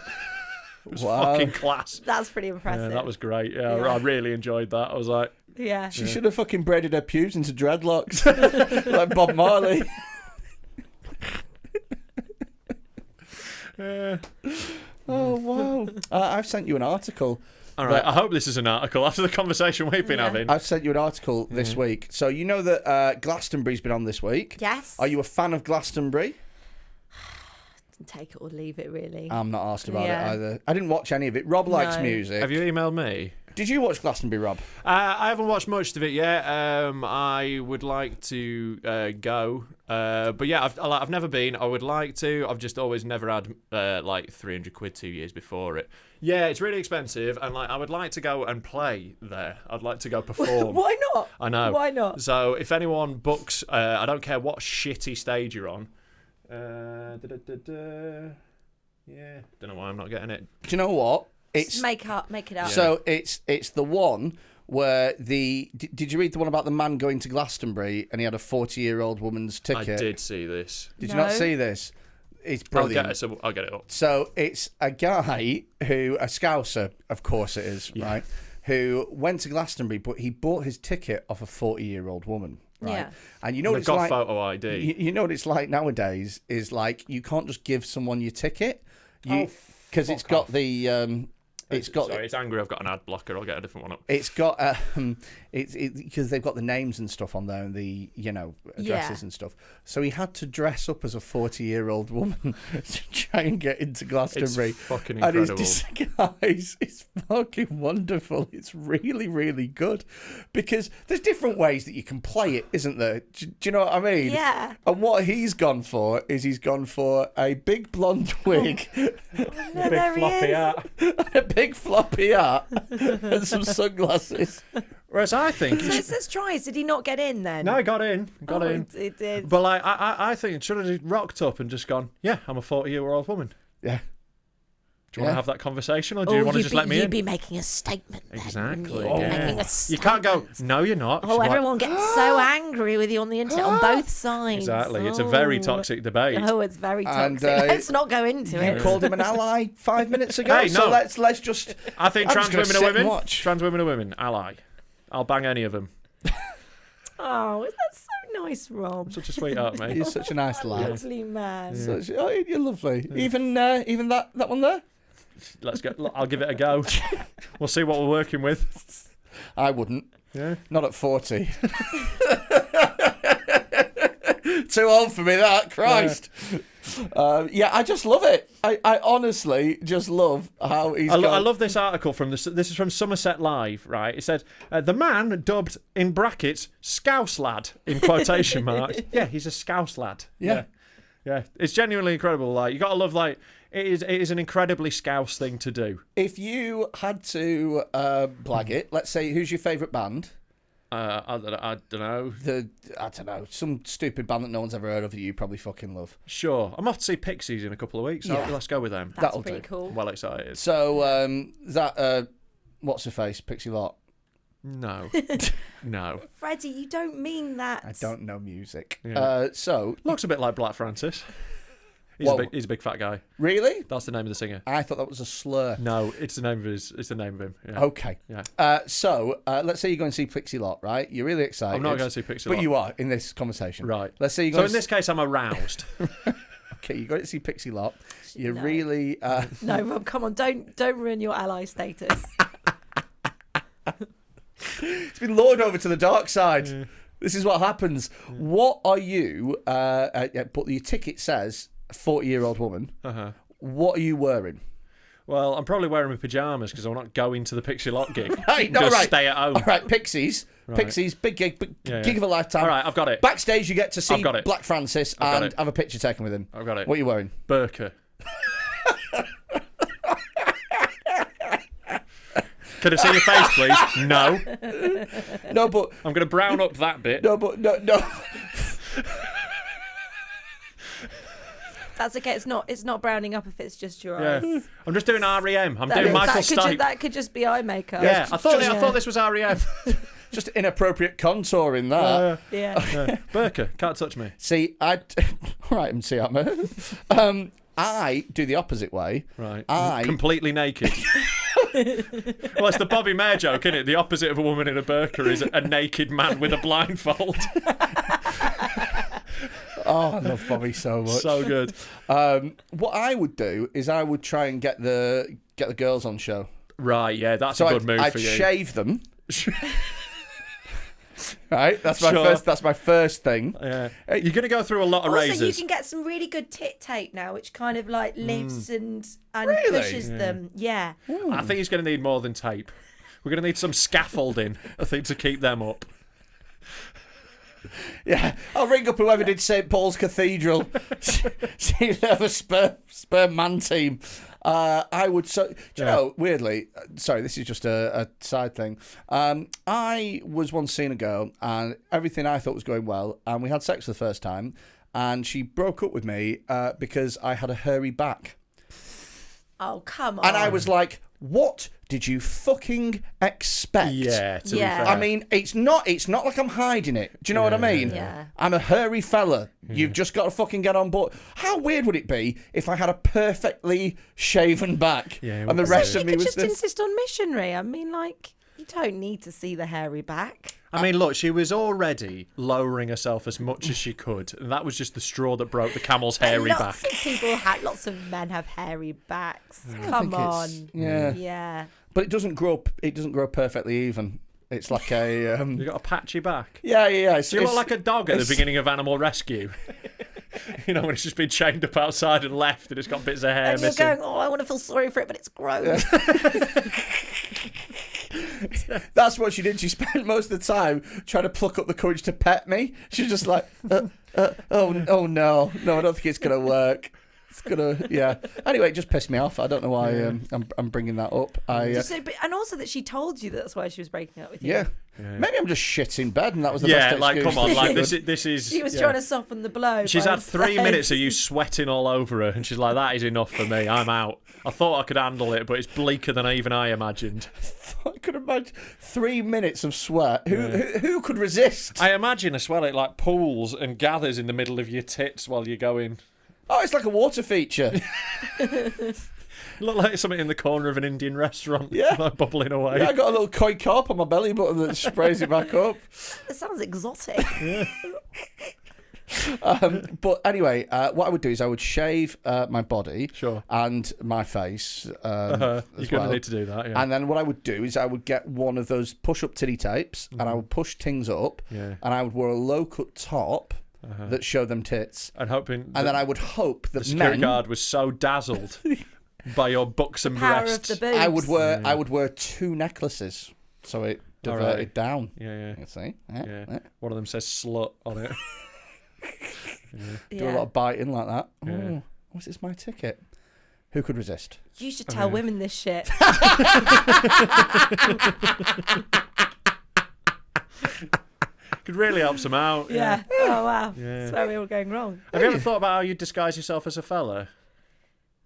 It was fucking class. That's pretty impressive. Yeah, that was great. Yeah, Yeah. I really enjoyed that. I was like, Yeah. She should have fucking braided her pubes into dreadlocks like Bob Marley. Oh wow! I've sent you an article. all right, I hope this is an article after the conversation we've been having. I've sent you an article this week. So you know that Glastonbury's been on this week. Yes. Are you a fan of Glastonbury? Take it or leave it, really. I'm not asked about Yeah. it either. I didn't watch any of it. Rob likes No. music. Have you emailed me? Did you watch Glastonbury, Rob? I haven't watched much of it yet. I would like to go, but yeah, I've never been. I would like to. I've just always never had like 300 quid 2 years before it. Yeah, it's really expensive, and like I would like to go and play there. I'd like to go perform. Why not? I know. Why not? So if anyone books, I don't care what shitty stage you're on. Yeah, don't know why I'm not getting it. Do you know what? Just make it up. So it's the one where did you read the one about the man going to Glastonbury and he had a 40-year-old woman's ticket? I did see this. Did you not see this? It's brilliant. I'll get it up. So it's a guy a Scouser, of course it is, right? Who went to Glastonbury, but he bought his ticket off a 40-year-old woman. Right. Yeah. And you know what They've it's got like. photo ID. You know what it's like nowadays is like you can't just give someone your ticket, because it's got the Sorry, it's angry. I've got an ad blocker. I'll get a different one up. It's got it's because they've got the names and stuff on there and the addresses and stuff. So he had to dress up as a 40-year-old woman to try and get into Glastonbury. It's fucking and incredible. his disguise is fucking wonderful. It's really, really good because there's different ways that you can play it, isn't there? Do you know what I mean? Yeah. And what he's gone for is a big blonde wig, There he is. a big floppy hat, and some sunglasses. Whereas I think... So let's try. Did he not get in then? No, I got in. Got in. It did. But like, I think it should have rocked up and just gone, yeah, I'm a 40-year-old woman. Yeah. Do you want to have that conversation, or do you want to just let me in? You'd be making a statement then, Exactly. wouldn't you? Yeah. Making a You can't go, statement. no, you're not. Oh, She's like, everyone gets so angry with you on the internet on both sides. Exactly. It's a very Oh. toxic debate. Oh, it's very And, toxic. Let's not go into You it. called him an ally 5 minutes ago. Hey, so no. let's just. I think I'm trans just gonna women sit are and women. watch. Trans women are women. Ally. I'll bang any of them. Oh, that's so nice, Rob. Such a sweetheart, mate. You're such a nice lad. Lovely man. You're lovely. Even that one there. let's go. I'll give it a go. We'll see what we're working with. I wouldn't. Yeah. Not at 40. Too old for me, that. Christ. Yeah, I just love it. I honestly just love how he's I love this article from this is from Somerset Live, right? It said, the man dubbed, in brackets, Scouse Lad, in quotation marks. Yeah, he's a Scouse Lad. Yeah. Yeah. It's genuinely incredible. Like, you got to love, like, it is an incredibly Scouse thing to do. If you had to blag it, let's say, who's your favourite band? I don't know. I don't know. Some stupid band that no one's ever heard of that you probably fucking love. Sure. I'm off to see Pixies in a couple of weeks. So let's go with them. That's pretty cool. Well excited. So, that, what's her face? Pixie Lott? No. No. Freddie, you don't mean that. I don't know music. Yeah. So... Looks a bit like Black Francis. He's a big fat guy. Really? That's the name of the singer. I thought that was a slur. No, it's the name of him. Yeah. Okay. Yeah. So, let's say you're going to see Pixie Lott, right? You're really excited. I'm not going to see Pixie Lott. But you are in this conversation. Right. Let's say you're So going in this case, I'm aroused. Okay, you're going to see Pixie Lott. You're No. really... No, Rob, come on, don't ruin your ally status. It's been lured over to the dark side. Yeah. This is what happens. Yeah. What are you... but your ticket says 40-year-old woman. Uh-huh. What are you wearing? Well, I'm probably wearing my pyjamas because I'm not going to the Pixie Lott gig. Right, no, just stay at home. All right, Pixies. Right. Pixies, big gig, gig of a lifetime. All right, I've got it. Backstage, you get to see Black Francis and have a picture taken with him. I've got it. What are you wearing? Burqa. Can I see your face, please? No. No, but... I'm going to brown up that bit. No, but... No. That's okay. It's not browning up if it's just your eyes. I'm just doing REM. I'm doing Michael Stipe. That could just be eye makeup. Yeah, I thought this was REM. Just inappropriate contour in that. Yeah. Burqa, can't touch me. See, all right, MC Hammer. I do the opposite way. Right. Completely naked. Well, it's the Bobby Mayer joke, isn't it? The opposite of a woman in a burqa is a naked man with a blindfold. Oh, I love Bobby so much. So good. What I would do is I would try and get the girls on show. Right, yeah, that's a good move for you. I'd shave them. Right, that's my first thing. Yeah. You're going to go through a lot of razors. Also, you can get some really good tit tape now, which kind of like lifts and really? pushes them. Yeah. I think he's going to need more than tape. We're going to need some scaffolding, I think, to keep them up. Yeah, I'll ring up whoever did St. Paul's Cathedral. See if they have a spare man team. I would... do you know, weirdly... Sorry, this is just a side thing. I was once seeing a girl, and everything I thought was going well, and we had sex for the first time, and she broke up with me because I had a hairy back. Oh, come on. And I was like, what did you fucking expect? Yeah, to be fair. I mean, it's not like I'm hiding it. Do you know what I mean? Yeah. I'm a hairy fella. You've just got to fucking get on board. How weird would it be if I had a perfectly shaven back and the rest of me was just insist on missionary. I mean, like, you don't need to see the hairy back. I mean, look, she was already lowering herself as much as she could, and that was just the straw that broke the camel's hairy back. Lots of men have hairy backs. Come on. Yeah. But it doesn't grow perfectly even. It's like a... You got a patchy back? Yeah. You look like a dog at the beginning of Animal Rescue. You know, when it's just been chained up outside and left and it's got bits of hair and missing. You're going, I want to feel sorry for it, but it's gross. That's what she did. She spent most of the time trying to pluck up the courage to pet me. She was just like, oh no, I don't think it's going to work. It's gonna, Anyway, it just pissed me off. I don't know why I'm bringing that up. And also that she told you that's why she was breaking up with you. Yeah. Maybe I'm just shit in bed, and that was the best excuse. Yeah, like, come on, like, this is... She was trying to soften the blow. She's had 3 minutes of you sweating all over her, and she's like, that is enough for me, I'm out. I thought I could handle it, but it's bleaker than even I imagined. I could imagine 3 minutes of sweat. Who could resist? I imagine as well, it like pools and gathers in the middle of your tits while you're going... Oh, it's like a water feature. Look like something in the corner of an Indian restaurant. Yeah. Like bubbling away. Yeah, I got a little koi carp on my belly button that sprays it back up. It sounds exotic. Yeah. But anyway, what I would do is I would shave my body Sure. and my face. You're going to need to do that, yeah. And then what I would do is I would get one of those push-up titty tapes, and I would push things up, Yeah. and I would wear a low-cut top that showed them tits. And hoping... And then I would hope that the security men... guard was so dazzled by your buxom Power breasts. of the boobs. I would wear 2 necklaces, so it diverted down. Yeah. You see? Yeah. One of them says slut on it. Do a lot of biting like that. Yeah. Oh, was this my ticket? Who could resist? You should tell women this shit. Could really help some out. Yeah. Oh, wow. Yeah. That's where we were going wrong. Have you ever thought about how you disguise yourself as a fella?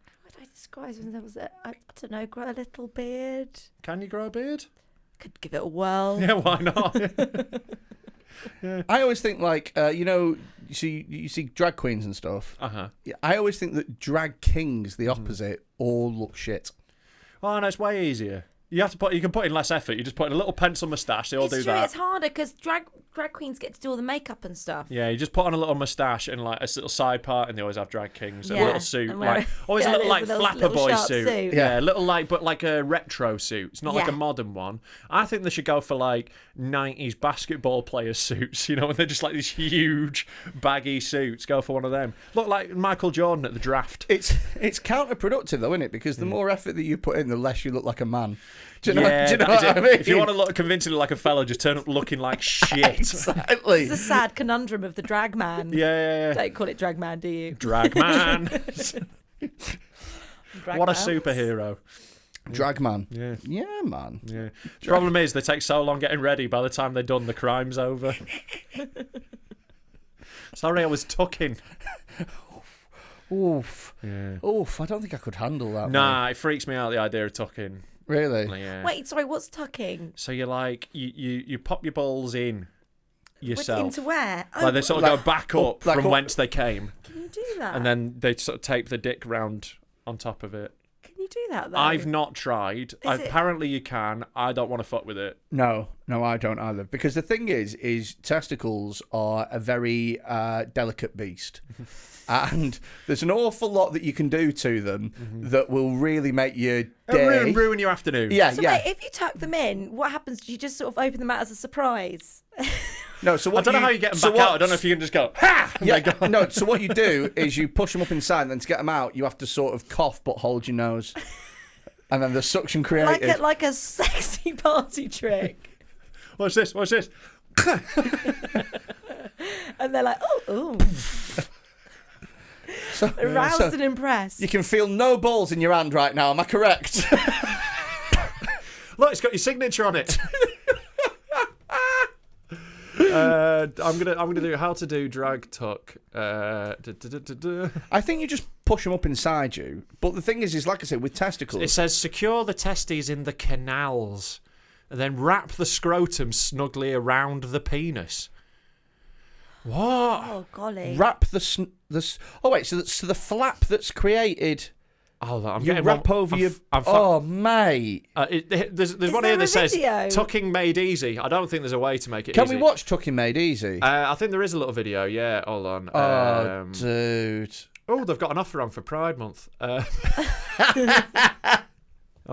How would I disguise when there was I don't know, grow a little beard? Can you grow a beard? Could give it a whirl. Yeah, why not? I always think, like, you see drag queens and stuff. Uh-huh. Yeah, I always think that drag kings, the opposite, all look shit. Oh, no, it's way easier. You can put in less effort. You just put in a little pencil moustache. They all do It's true, that. it's harder because drag queens get to do all the makeup and stuff. Yeah, you just put on a little moustache and like a little side part, and they always have drag kings. A Yeah. little suit, And wear- like always yeah, a little like there's a flapper little boy sharp suit. suit. Yeah, little like like a retro suit. It's not like a Yeah. modern one. I think they should go for like 90s basketball player suits. You know, and they're just like these huge baggy suits. Go for one of them. Look like Michael Jordan at the draft. It's counterproductive though, isn't it? Because the more effort that you put in, the less you look like a man. Do you know that is what I it. mean? If you want to look convincingly like a fella, just turn up looking like shit. Exactly. It's the sad conundrum of the drag man. Yeah. Don't call it drag man, do you? Drag man. Drag What a man. superhero. Drag man. Yeah. Yeah, man. Yeah. The problem is they take so long getting ready. By the time they're done, the crime's over. Sorry, I was tucking. Oof. Yeah. Oof. I don't think I could handle that. Nah, it freaks me out, the idea of tucking. Man. Really? Yeah. Wait, sorry, what's tucking? So you're like, you pop your balls in yourself. Into where? Like they sort of Like- go back up like from up. whence they came. Can you do that? And then they sort of tape the dick round on top of it. Can you do that though? I've not tried. it- Apparently you can. I don't want to fuck with it. No, I don't either. Because the thing is testicles are a very delicate beast. And there's an awful lot that you can do to them that will really make your day. Ruin your afternoon. Yeah, So yeah. wait, if you tuck them in, what happens? Do you just sort of open them out as a surprise? No, so I what don't know how you get them back out. I don't know if you can just go, ha! And Yeah, they go. no. So what you do is you push them up inside, and then to get them out, you have to sort of cough but hold your nose, and then the suction created. like a sexy party trick. What's this? And they're like, oh, So, aroused so and impressed. you can feel no balls in your hand right now. Am I correct? Look, it's got your signature on it. I'm gonna do how to do drag tuck. I think you just push them up inside you. But the thing is like I said, with testicles, It says secure the testes in the canals, and then wrap the scrotum snugly around the penis. What? Oh golly! wrap the. Oh wait, so the flap that's created. Oh, I'm You getting wrap one. over your. I'm Oh mate, there's one there here that a says video? tucking made easy. I don't think there's a way to make it can easy. we watch Tucking Made Easy? I think there is a little video. Yeah, hold on. Oh, dude. Oh, they've got an offer on for Pride Month. Oh,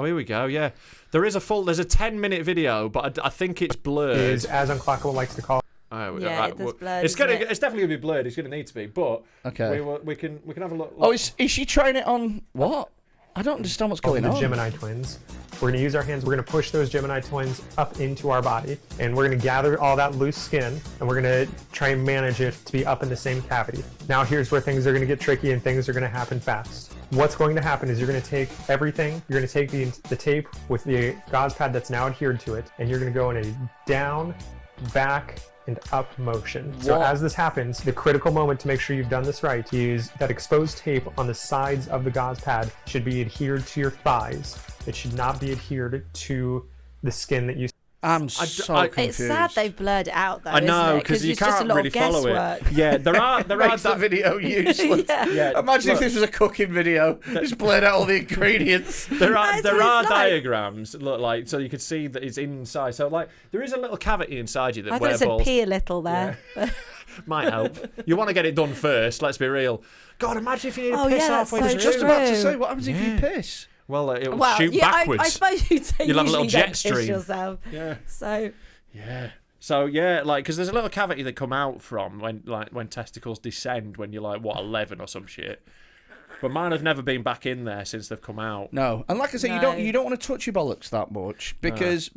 here we go. Yeah, there's a 10-minute video, but I think it's blurred. Is, as Unclockable likes to call Oh, Yeah, it does blurred, It's isn't it? it's definitely gonna be blurred. It's gonna need to be, but Okay. we can have a look. Oh, is she trying it on what? I don't understand what's going the on. Gemini twins. We're going to use our hands. We're going to push those Gemini twins up into our body, and we're going to gather all that loose skin, and we're going to try and manage it to be up in the same cavity. Now, here's where things are going to get tricky and things are going to happen fast. What's going to happen is you're going to take everything. You're going to take the tape with the gauze pad that's now adhered to it, and you're going to go in a down, back, and up motion. So What? as this happens, the critical moment to make sure you've done this right is that exposed tape on the sides of the gauze pad should be adhered to your thighs. It should not be adhered to the skin that you I'm so confused. It's sad they've blurred it out, though. I know, because you it's just a can't lot really of follow guesswork. it. Yeah, there are Makes the video useless. Yeah, Imagine if look. this was a cooking video. Just blurred out all the ingredients. There are That's what it's like. diagrams that look like, so you can see that it's inside. So like there is a little cavity inside you that I thought where it said balls pee a little there. might help. You want to get it done first. Let's be real. God, imagine if you need to Oh, piss yeah, that's halfway so through. Just true. about to say, what happens if you piss? Well, it'll Well, shoot yeah, backwards. I suppose you'd say You'll have a little usually jet don't stream. piss yourself. Yeah. So Yeah. So yeah, like because there's a little cavity that come out from when testicles descend when you're like 11 or some shit. But mine have never been back in there since they've come out. No, and like I say, No. you don't want to touch your bollocks that much because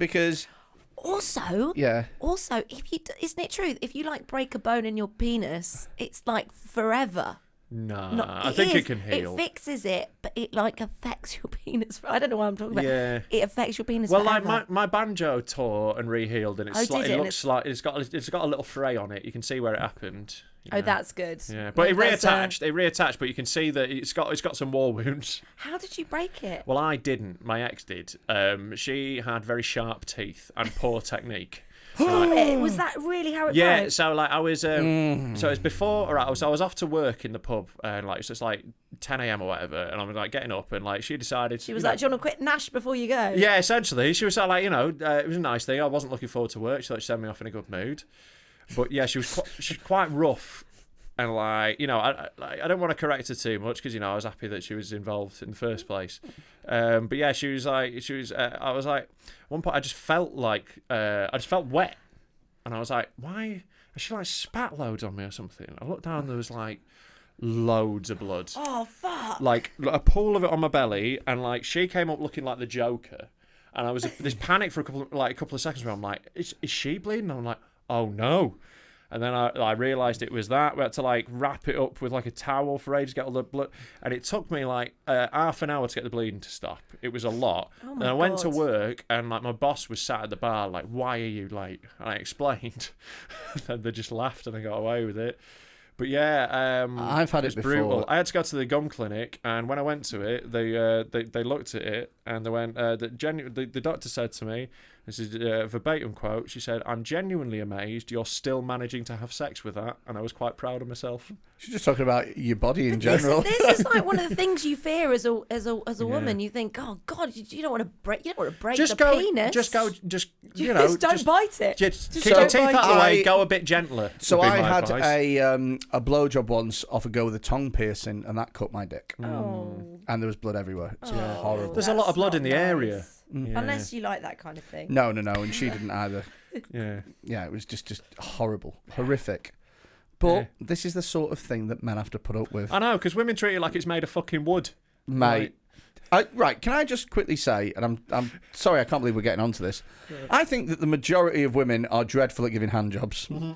also, yeah. if you isn't it true? If you like break a bone in your penis, it's like forever. No, No, I think is. it can heal. It fixes it, but it like affects your penis. I don't know what I'm talking about. Yeah. It affects your penis. Well, forever. like my banjo tore and rehealed, and Oh, it's did it? it And looks like it's got a little fray on it. You can see where it happened. you Oh, know. that's good. Yeah, but it That's, reattached. It reattached, but you can see that it's got some war wounds. How did you break it? Well, I didn't. My ex did. She had very sharp teeth and poor technique. Was that really how it Yeah, broke? so like I was, so it was before. All right, so I was off to work in the pub, and like it's like 10 a.m. or whatever, and I'm like getting up, and like she decided She was like, "Do you want to quit Nash before you go?" yeah, essentially, she was like, it was a nice thing. I wasn't looking forward to work. She thought she'd send me off in a good mood, but yeah, she was quite rough, and like I don't want to correct her too much because I was happy that she was involved in the first place. But yeah, she was. I was like, at one point I just felt wet. And I was like, why? Has she like spat loads on me or something? I looked down, there was like loads of blood. Oh fuck! Like a pool of it on my belly, and like she came up looking like the Joker. And I was this panic for a couple of seconds where I'm like, is she bleeding? And I'm like, oh no. And then I realised it was that. We had to like wrap it up with like a towel for ages to get all the blood. And it took me like half an hour to get the bleeding to stop. It was a lot. Oh and my I went to God. work and like my boss was sat at the bar like, why are you late? And I explained. And they just laughed and I got away with it. But yeah, I've had it was brutal. before. I had to go to the gum clinic, and when I went to it, they looked at it and they went, the doctor said to me, this is a verbatim quote, she said, "I'm genuinely amazed you're still managing to have sex with that," and I was quite proud of myself. She's just talking about your body in general. This is like one of the things you fear as a woman. You think, oh God, you don't want to break. You don't want to break the penis. Just don't bite it. Just keep So your teeth out of the way. I- Go a bit gentler. So would be I my had advice. a blowjob once off a go with a tongue piercing, and that cut my dick, Oh, and there was blood everywhere. It's horrible. There's a lot of that's blood not in the nice. area. Mm. Yeah. Unless you like that kind of thing. No, and she didn't either. Yeah. Yeah, it was just horrible, horrific. But this is the sort of thing that men have to put up with, I know, because women treat it like it's made of fucking wood. mate. Right, can I just quickly say, and I'm sorry, I can't believe we're getting onto this. I think that the majority of women are dreadful at giving handjobs.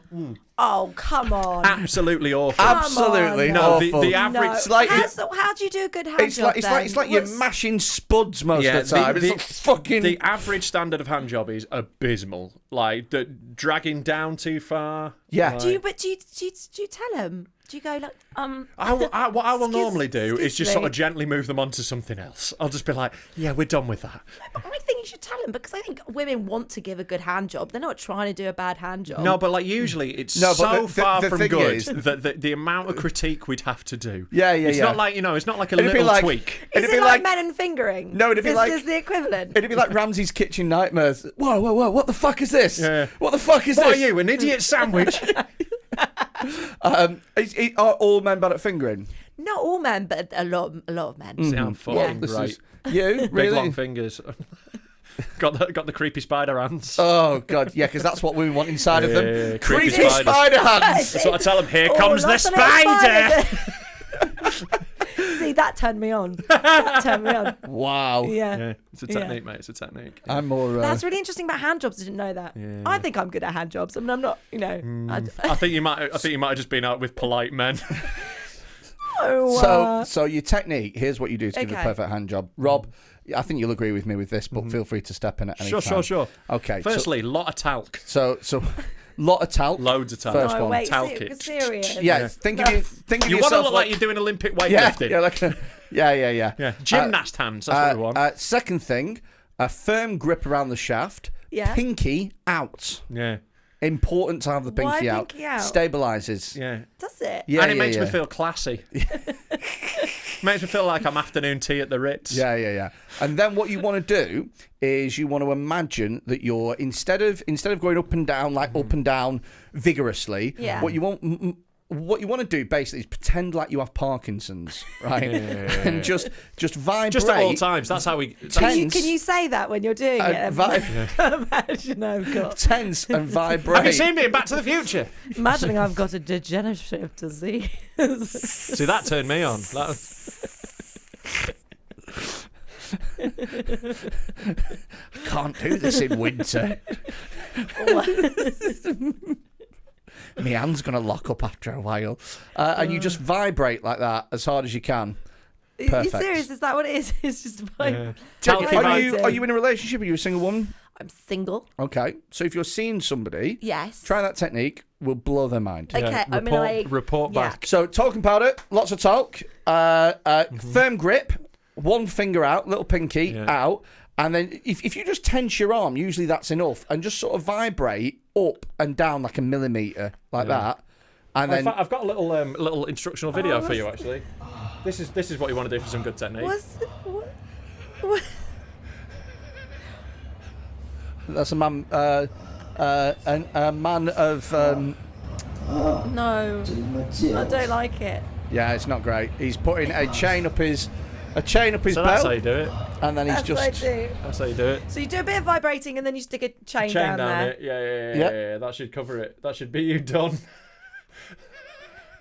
Oh, come on. Absolutely awful. Absolutely on. No, awful. the average. No. It's like how do you do a good hand it's job like then? you're What's- mashing spuds most Yeah, of the time. It's like fucking. The average standard of hand job is abysmal. Like dragging down too far. Yeah. Like, Do you tell them? Do you go like what I will Excuse- normally do is excuse just sort me. of gently move them onto something else. I'll just be like, yeah, we're done with that. But I think you should tell them because I think women want to give a good hand job. They're not trying to do a bad hand job. No, but like usually it's No, but so the far thing from good is- that the amount of critique we'd have to do. Yeah, It's yeah. not like it's not like a It'd be little like- tweak. is it'd it be like like- men and fingering? No, it'd be like- Is the equivalent. It'd be like Ramsay's Kitchen Nightmares. Whoa, what the fuck is this? Yeah. What the fuck is What are this? you, an idiot sandwich? Are all men bad at fingering? Not all men, but a lot of men. Sound fucking This great. is- you Big really? long fingers. got the creepy spider hands. Oh god, yeah, because that's what women want inside of them. Yeah, Creepy creepy spider hands. That's what I tell them. Here Oh, comes the lots of little spider. spiders. See, that turned me on. That turned me on. Wow. Yeah. Yeah, it's a technique, mate. It's a technique. I'm more. That's really interesting about hand jobs. I didn't know that. Yeah. I think I'm good at hand jobs. I mean, I'm not, I think you might have just been out with polite men. So your technique. Here's what you do to give a Okay. perfect hand job, Rob. I think you'll agree with me with this, but feel free to step in at any time. Sure. Okay. Firstly, lot of talc. So lot of talc. Loads of talc. First No, one. wait, Talc ser- it. serious. Yeah. Think of You want to yourself look like you're doing Olympic yeah, weightlifting. yeah, like Yeah. Gymnast hands. That's what we want. Second thing, a firm grip around the shaft. Yeah. Pinky out. Yeah. Important to have the pinky Why out. pinky out? Stabilizes. Yeah. Does it? Yeah, And it yeah, makes yeah. me feel classy. Makes me feel like I'm afternoon tea at the Ritz. Yeah. And then what you want to do is you want to imagine that you're instead of going up and down up and down vigorously. Yeah. What you want to do basically is pretend like you have Parkinson's, right? And just vibrate. Just at all times. That's how we. Tense. Can you say that when you're doing it? Imagine I've got. Tense and vibrate. Have you seen me in Back to the Future? Imagining I've got a degenerative disease. See, that turned me on. Can't do this in winter. My hand's going to lock up after a while. And you just vibrate like that as hard as you can. Are you Perfect. serious? Is that what it is? It's just Yeah. Are you in a relationship? Are you a single woman? I'm single. Okay. So if you're seeing somebody, Yes. try that technique. Will blow their mind. Okay, I mean, report yeah. back. So talcum powder, lots of talc, firm grip, one finger out, little pinky out, and then if you just tense your arm, usually that's enough, and just sort of vibrate up and down like a millimetre, like that, and then I've got a little instructional video for you actually. This is what you want to do for some good technique. what? that's a man, a man of. No, I don't like it. Yeah, it's not great. He's putting a chain up his belt, So that's how you do it. and then he's That's what I just. do. That's how you do it. So you do a bit of vibrating and then you stick a chain Chain down there. it. Yeah. That should cover it. That should be you done.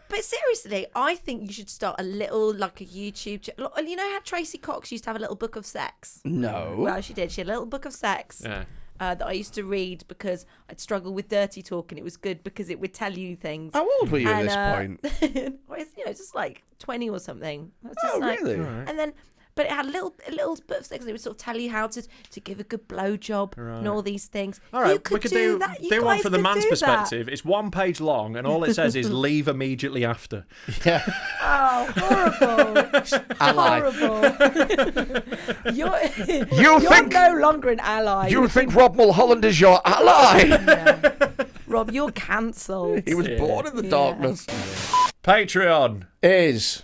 But seriously, I think you should start a little, like a YouTube. You know how Tracy Cox used to have a little book of sex? No. Well, she did. She had a little book of sex. Yeah. That I used to read because I'd struggle with dirty talk, and it was good because it would tell you things. How old were you at And, this point? well, it's, just like 20 or something. It's just Oh, like, really? And then, but it had a little bit of sex, and it would sort of tell you how to give a good blowjob and all these things. All right, you could we could do that. You one guys from the could man's do perspective. It's 1 page long, and all it says is leave immediately after. Yeah. That. Oh, horrible! Ally. Horrible! You're no longer an ally. You think Rob Mulholland is your ally? Yeah. Rob, you're cancelled. He was born in the darkness. Patreon. Is.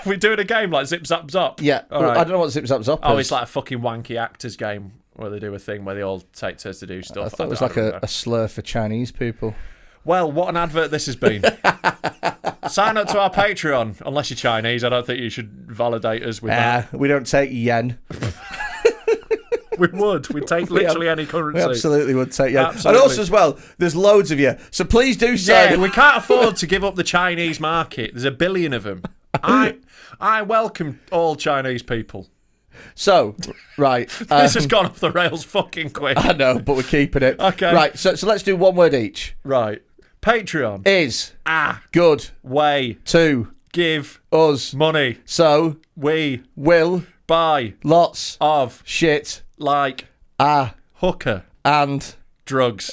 We're doing a game like Zip Zap Zop. Yeah. All Well, right. I don't know what Zip Zap Zop Oh, is. it's like a fucking wanky actors game where they do a thing where they all take turns to do stuff. I thought it was like a slur for Chinese people. Well, what an advert this has been. Sign up to our Patreon. Unless you're Chinese, I don't think you should validate us with that. We don't take yen. We would. We'd take literally any currency. We absolutely would take yen. Absolutely. And also as well, there's loads of you. So please do Yeah, sign. we can't afford to give up the Chinese market. There's a billion of them. I welcome all Chinese people. So, right. This has gone off the rails fucking quick. I know, but we're keeping it. Okay. Right, so let's do one word each. Right. Patreon. Is good Way. to Give. us. Money. So We. will Buy. lots Of. shit Like. Hooker. and Drugs.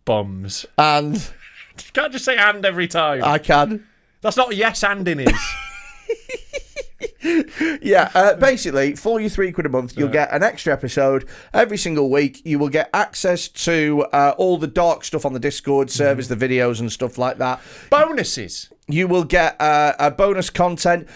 Bums. and You can't just say and every time. I can. That's not what yes anding is. Yeah, basically, for you £3 a month, you'll get an extra episode every single week. You will get access to all the dark stuff on the Discord servers, the videos and stuff like that. Bonuses. You will get bonus content.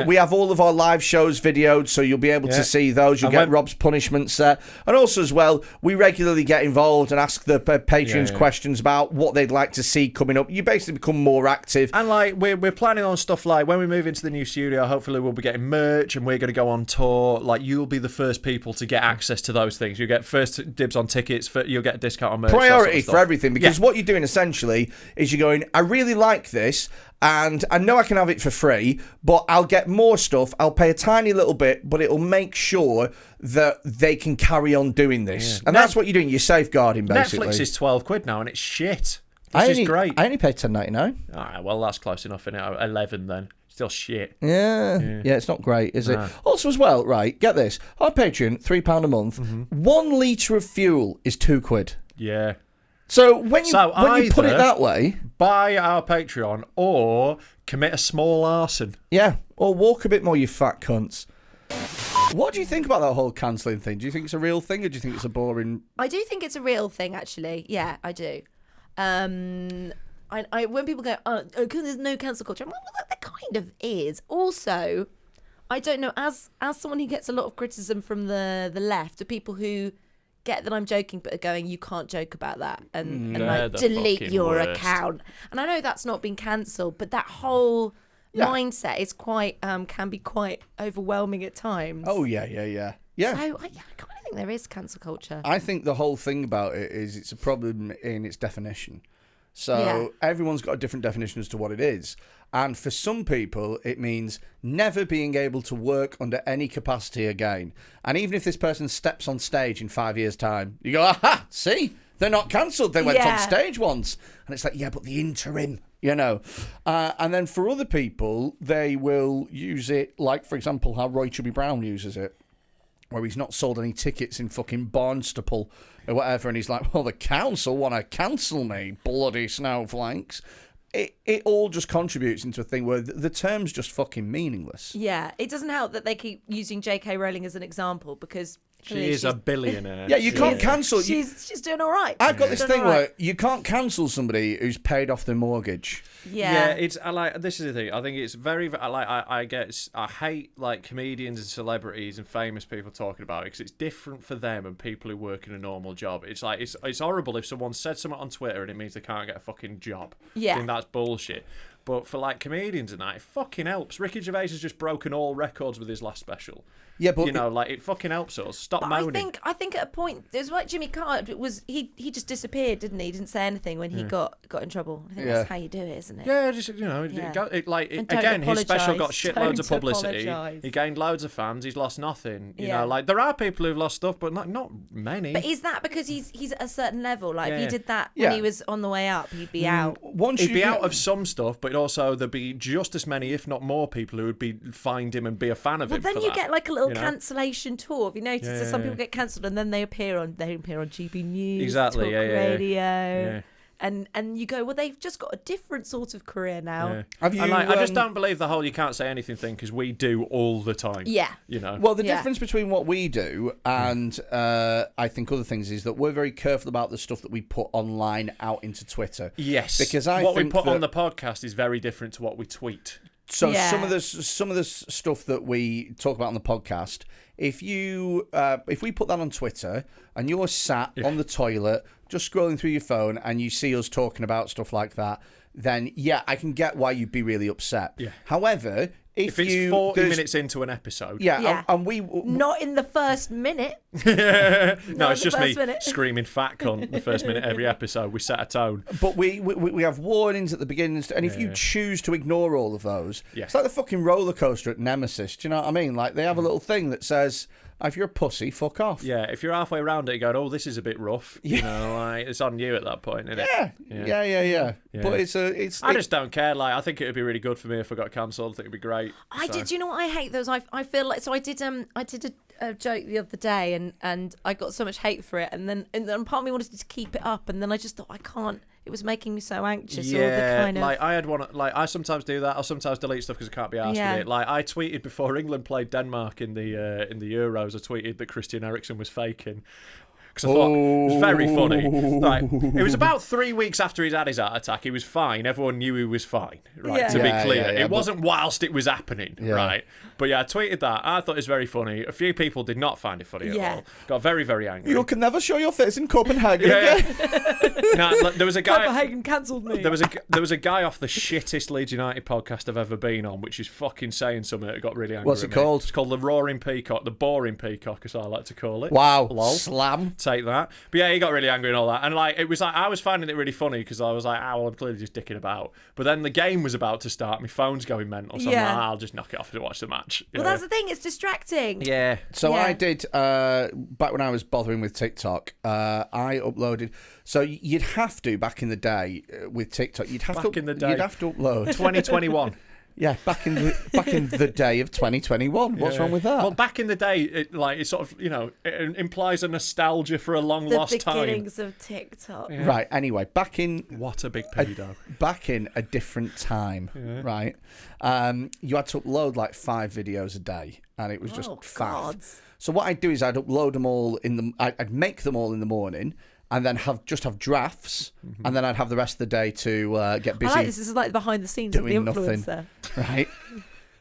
We have all of our live shows videoed, so you'll be able to see those. You'll get Rob's punishments there. And also, as well, we regularly get involved and ask the patrons questions about what they'd like to see coming up. You basically become more active. And like we're planning on stuff like when we move into the new studio, hopefully we'll be getting merch and we're going to go on tour. Like you'll be the first people to get access to those things. You get first dibs on tickets. You'll get a discount on merch. Priority that sort of for everything, because what you're doing essentially is you're going, I really like this, and I know I can have it for free, but I'll get more stuff. I'll pay a tiny little bit, but it'll make sure that they can carry on doing this. And that's what you're doing. You're safeguarding, basically. Netflix is £12 now, and it's shit. This is great. I only paid $10.99. All right, well that's close enough. In 11 then, still shit. Yeah, it's not great, is it? Also, as well, right? Get this: our Patreon, £3 a month. 1 litre of fuel is £2. Yeah. So when you put it either that way, buy our Patreon or commit a small arson. yeah, or walk a bit more, you fat cunts. What do you think about that whole cancelling thing? Do you think it's a real thing, or do you think it's a boring... I do think it's a real thing, actually. Yeah, I do. I when people go, because there's no cancel culture, I'm like, well, there kind of is. Also, I don't know, as someone who gets a lot of criticism from the left, the people who get that I'm joking but are going, you can't joke about that, and like delete your account. And I know that's not been cancelled, but that whole mindset is quite can be quite overwhelming at times. Oh yeah. So I kind of think there is cancel culture. I think the whole thing about it is it's a problem in its definition. So everyone's got a different definition as to what it is. And for some people, it means never being able to work under any capacity again. And even if this person steps on stage in 5 years' time, you go, aha, see? They're not cancelled. They went on stage once. And it's like, yeah, but the interim, you know. And then for other people, they will use it like, for example, how Roy Chubby Brown uses it, where he's not sold any tickets in fucking Barnstaple or whatever, and he's like, well, the council want to cancel me, bloody snowflakes. It all just contributes into a thing where the term's just fucking meaningless. Yeah, it doesn't help that they keep using J.K. Rowling as an example, because she is a billionaire. Yeah, you can't cancel. She's doing all right. I've got this thing where you can't cancel somebody who's paid off their mortgage. Yeah, it's this is the thing. I think it's very like I hate like comedians and celebrities and famous people talking about it, because it's different for them and people who work in a normal job. It's like it's horrible if someone said something on Twitter and it means they can't get a fucking job. Yeah, I think that's bullshit. But for like comedians and that, it fucking helps. Ricky Gervais has just broken all records with his last special. Yeah, but like it fucking helps us. Stop moaning. I think at a point, there's like Jimmy Carter was he just disappeared, didn't he? He didn't say anything when he got in trouble. I think that's how you do it, isn't it? Yeah, just again, his special got shitloads of publicity. He gained loads of fans. He's lost nothing. You know, like there are people who've lost stuff, but not many. But is that because he's at a certain level? Like if he did that when he was on the way up, he'd be out. He'd be out of some stuff, but also there'd be just as many, if not more, people who would find him and be a fan of him. Well, then you get like a little cancellation tour. Have you noticed that some people get cancelled and then they appear on GB News, Talk Radio, and you go, well, they've just got a different sort of career now. Yeah. Have you? I just don't believe the whole you can't say anything thing, because we do all the time. Yeah, you know. Well, the difference between what we do and I think other things is that we're very careful about the stuff that we put online out into Twitter. Yes, because what we put on the podcast is very different to what we tweet. So some of the stuff that we talk about on the podcast, if we put that on Twitter and you're sat on the toilet just scrolling through your phone and you see us talking about stuff like that, then I can get why you'd be really upset. Yeah. However, if it's 40 minutes into an episode, and we not in the first minute. No, it's just me screaming "fat cunt" the first minute every episode. We set a tone, but we have warnings at the beginning, and if you choose to ignore all of those, it's like the fucking roller coaster at Nemesis. Do you know what I mean? Like they have a little thing that says, if you're a pussy, fuck off. Yeah, if you're halfway around it, you're going, oh, this is a bit rough. You know, like it's on you at that point, isn't it? Yeah. But it's. I just don't care. Like, I think it would be really good for me if I got cancelled. I think it'd be great. Do you know what I hate those? I feel like I did a joke the other day and I got so much hate for it, and then part of me wanted to keep it up, and then I just thought I can't. It was making me so anxious. Yeah, all the kind of... like I had one. Like I sometimes do that. I'll sometimes delete stuff because I can't be arsed with it. Like I tweeted before England played Denmark in the Euros. I tweeted that Christian Eriksen was faking. Because I thought it was very funny. Like, it was about 3 weeks after he'd had his heart attack. He was fine. Everyone knew he was fine, right? To be clear. It wasn't whilst it was happening, right? But I tweeted that. I thought it was very funny. A few people did not find it funny at all. Got very, very angry. You can never show your face in Copenhagen again. No, there was a guy... Copenhagen cancelled me. There was a guy off the shittest Leeds United podcast I've ever been on, which is fucking saying something that got really angry. What's it called? It's called The Roaring Peacock. The Boring Peacock, as I like to call it. Wow. Lol. Slam. Take that. But he got really angry and all that, and like it was like I was finding it really funny because I was like, well, I'm clearly just dicking about. But then the game was about to start, my phone's going mental, so I'm like, I'll just knock it off to watch the match. Well, that's the thing, it's distracting. Yeah. So I did back when I was bothering with TikTok, I uploaded. So you'd have to back in the day with TikTok, you'd have to upload 2021. Yeah, back in the day of 2021. What's wrong with that? Well, back in the day, it sort of, it implies a nostalgia for a long lost time. The beginnings of TikTok. Yeah. Right. Anyway, back in What a big pedo. back in a different time, right? You had to upload like 5 videos a day, and it was just faff. God. So what I'd do is I'd upload them all I'd make them all in the morning, and then have drafts, and then I'd have the rest of the day to get busy. I like this. This is like behind the scenes of the doing influencer. nothing, right?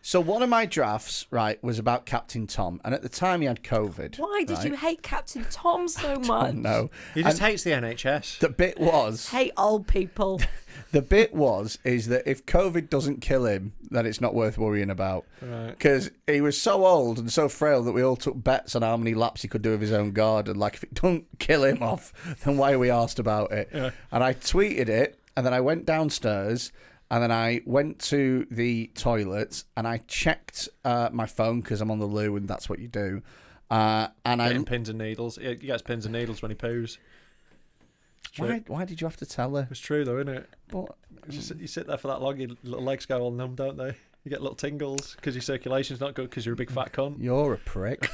So one of my drafts, right, was about Captain Tom, and at the time he had COVID. Why did you hate Captain Tom so much? No, He just hates the NHS. the bit was Hate old people. the bit is that if COVID doesn't kill him, then it's not worth worrying about. Right. Because he was so old and so frail that we all took bets on how many laps he could do of his own garden. Like, if it don't kill him off, then why are we asked about it? Yeah. And I tweeted it, and then I went downstairs, and then I went to the toilets, and I checked my phone because I'm on the loo, and that's what you do. And Getting pins and needles. He gets pins and needles when he poos. Why did you have to tell her? It's true, though, isn't it? But, You sit there for that long, your little legs go all numb, don't they? You get little tingles because your circulation's not good because you're a big fat cunt. you're a prick.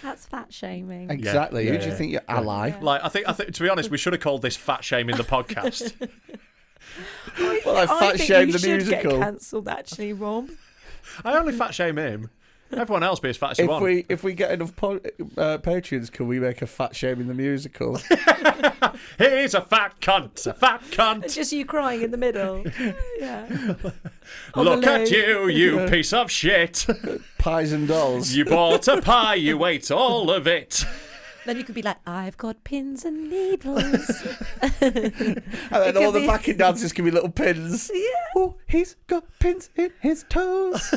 That's fat shaming. Exactly. Yeah, Who do you yeah. think you're ally? Yeah. Like, I think, to be honest, we should have called this fat shaming the podcast. Well, I fat think shamed you the should musical. Get cancelled, actually, Rob. I only fat shame him. Everyone else be as fat as you want. If we get enough patrons, can we make a fat shaming the musical? He's a fat cunt. A fat cunt. It's just you crying in the middle. Yeah. Look at loo. you piece of shit. Pies and dolls. You bought a pie, you ate all of it. Then you could be like, I've got pins and needles. And then all the backing dancers can be little pins. Yeah. Oh, he's got pins in his toes.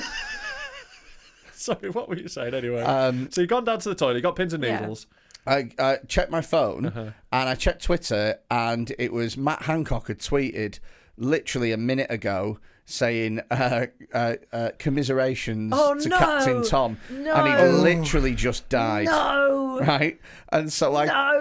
Sorry, what were you saying anyway? So you've gone down to the toilet, you got pins and Yeah. needles. I checked my phone and I checked Twitter, and it was Matt Hancock had tweeted literally a minute ago saying commiserations to Captain Tom, and he literally just died. No. Right, and so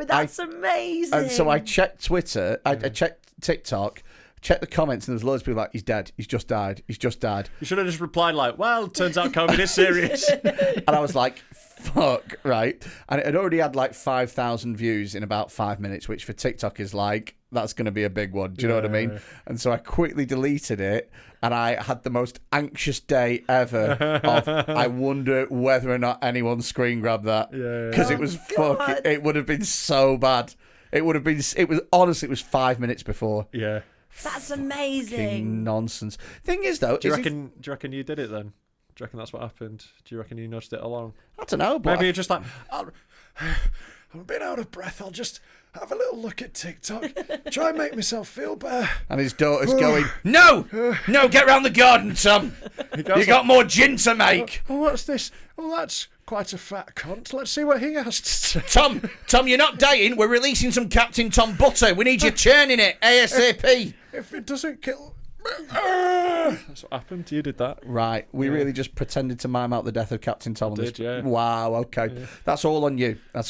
That's amazing. And so I checked Twitter, I checked TikTok, checked the comments, and there's loads of people like, he's dead, he's just died, he's just died. You should have just replied like, well, turns out COVID is serious. And I was like, fuck, right? And it had already had like 5,000 views in about 5 minutes, which for TikTok is like, that's going to be a big one. Do you know what I mean? And so I quickly deleted it, and I had the most anxious day ever of, I wonder whether or not anyone screen grabbed that. Because it was fucking, it would have been so bad. It would have been, honestly, it was 5 minutes before. Yeah. That's amazing. Nonsense. Thing is, though, Do you reckon you did it then? Do you reckon that's what happened? Do you reckon you nudged it along? I don't know, but Maybe you're just like, I'm a bit out of breath. I'll just have a little look at TikTok. Try and make myself feel better. And his daughter's going, no, get round the garden, Tom. You got more gin to make. Oh, what's this? Oh, that's quite a fat cunt. Let's see what he has to say. Tom, you're not dying. We're releasing some Captain Tom butter. We need you churning it ASAP. If it doesn't kill... That's what happened. You did that. Right, we really just pretended to mime out the death of Captain Tom. Yeah. Wow, okay. Yeah. That's all on you. But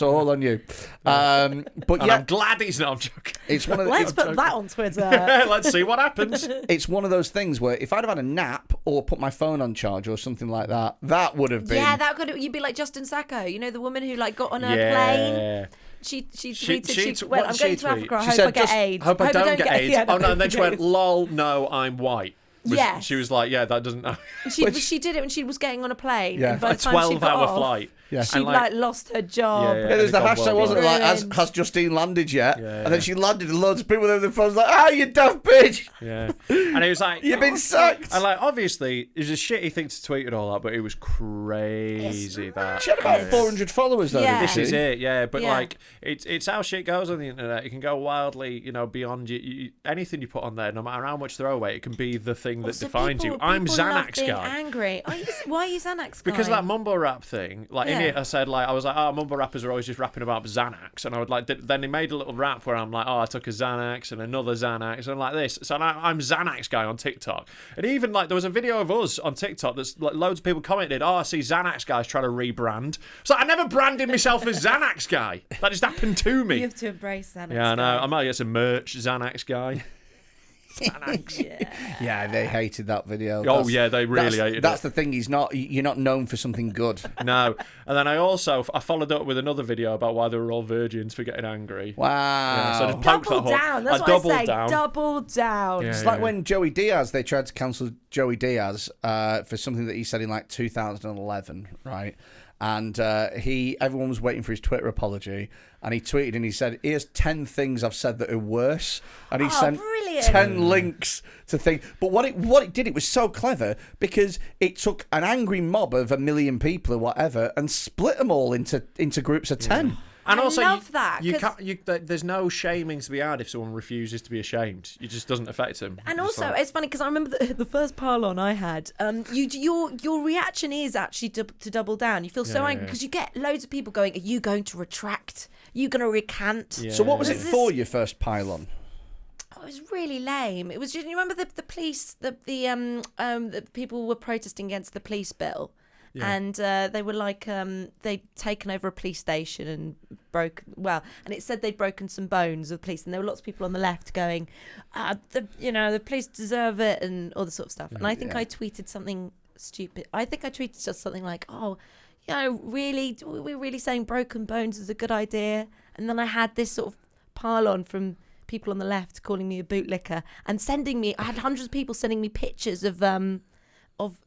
And yeah, I'm glad he's not. I'm joking. It's one of the, Let's put that on Twitter. Let's see what happens. It's one of those things where if I'd have had a nap or put my phone on charge or something like that, that would have been... Yeah, that could have, you'd be like Justin Sacco, you know, the woman who like got on a plane. She tweeted, she went, I'm going to Africa, I hope I get AIDS. Hope I don't get AIDS. Yeah, oh no, and then she went, lol, no, I'm white. Yes. She was like, yeah, that doesn't... She did it when she was getting on a plane. Yeah. And by A the time she got 12-hour off, flight. Yeah. She like lost her job. Yeah, there's the and it hashtag, got wasn't it? Like, ruined. has Justine landed yet? Yeah. And then she landed, and loads of people with their phones like, you daft bitch. Yeah. And he was like... You've been sacked. And like, obviously, it was a shitty thing to tweet and all that, but it was crazy that... She had about 400 followers, though. Yeah. didn't This she? is it, yeah. But Yeah. like, it's how shit goes on the internet. It can go wildly, beyond you. Anything you put on there, no matter how much throwaway, it can be the thing that Also, defines you. people I'm love Xanax being guy. angry. Why are you Xanax guy? Because of that mumble rap thing, like in Yeah. it, I said like I was like, mumble rappers are always just rapping about Xanax, and I would like. Then they made a little rap where I'm like, I took a Xanax and another Xanax and like this. So I'm Xanax guy on TikTok, and even like there was a video of us on TikTok that's like loads of people commented, I see Xanax guys trying to rebrand. So I never branded myself as Xanax guy. That just happened to me. You have to embrace Xanax. Yeah, I know. guy. I might get some merch, Xanax guy. Yeah, they hated that video. Oh, yeah, they really hated it. That's the thing. You're not known for something good. No. And then I followed up with another video about why they were all virgins for getting angry. Wow. Yeah, so I just poked Double that down. hole. That's I what doubled I say. down. Double down. Yeah, It's like when Joey Diaz, they tried to cancel Joey Diaz for something that he said in like 2011, right? And everyone was waiting for his Twitter apology, and he tweeted and he said, "Here's 10 things I've said that are worse," and he sent brilliant. 10 links to things. But what it did, it was so clever because it took an angry mob of 1 million people or whatever and split them all into groups of 10. And I also, love that, You 'cause- can't. There's no shaming to be had if someone refuses to be ashamed. It just doesn't affect them. And It's also, like- it's funny because I remember the first pylon I had. Your reaction is actually to double down. You feel so angry because you get loads of people going, "Are you going to retract? Are you going to recant?" Yeah. So what was it This- for your first pylon? Oh, it was really lame. It was just, you remember the police, the people were protesting against the police bill. Yeah. And they were like, they'd taken over a police station and and it said they'd broken some bones of the police. And there were lots of people on the left going, the police deserve it and all this sort of stuff. And I think I tweeted something stupid. I think I tweeted just something like, really, we're really saying broken bones is a good idea. And then I had this sort of pile-on from people on the left calling me a bootlicker and I had hundreds of people sending me pictures of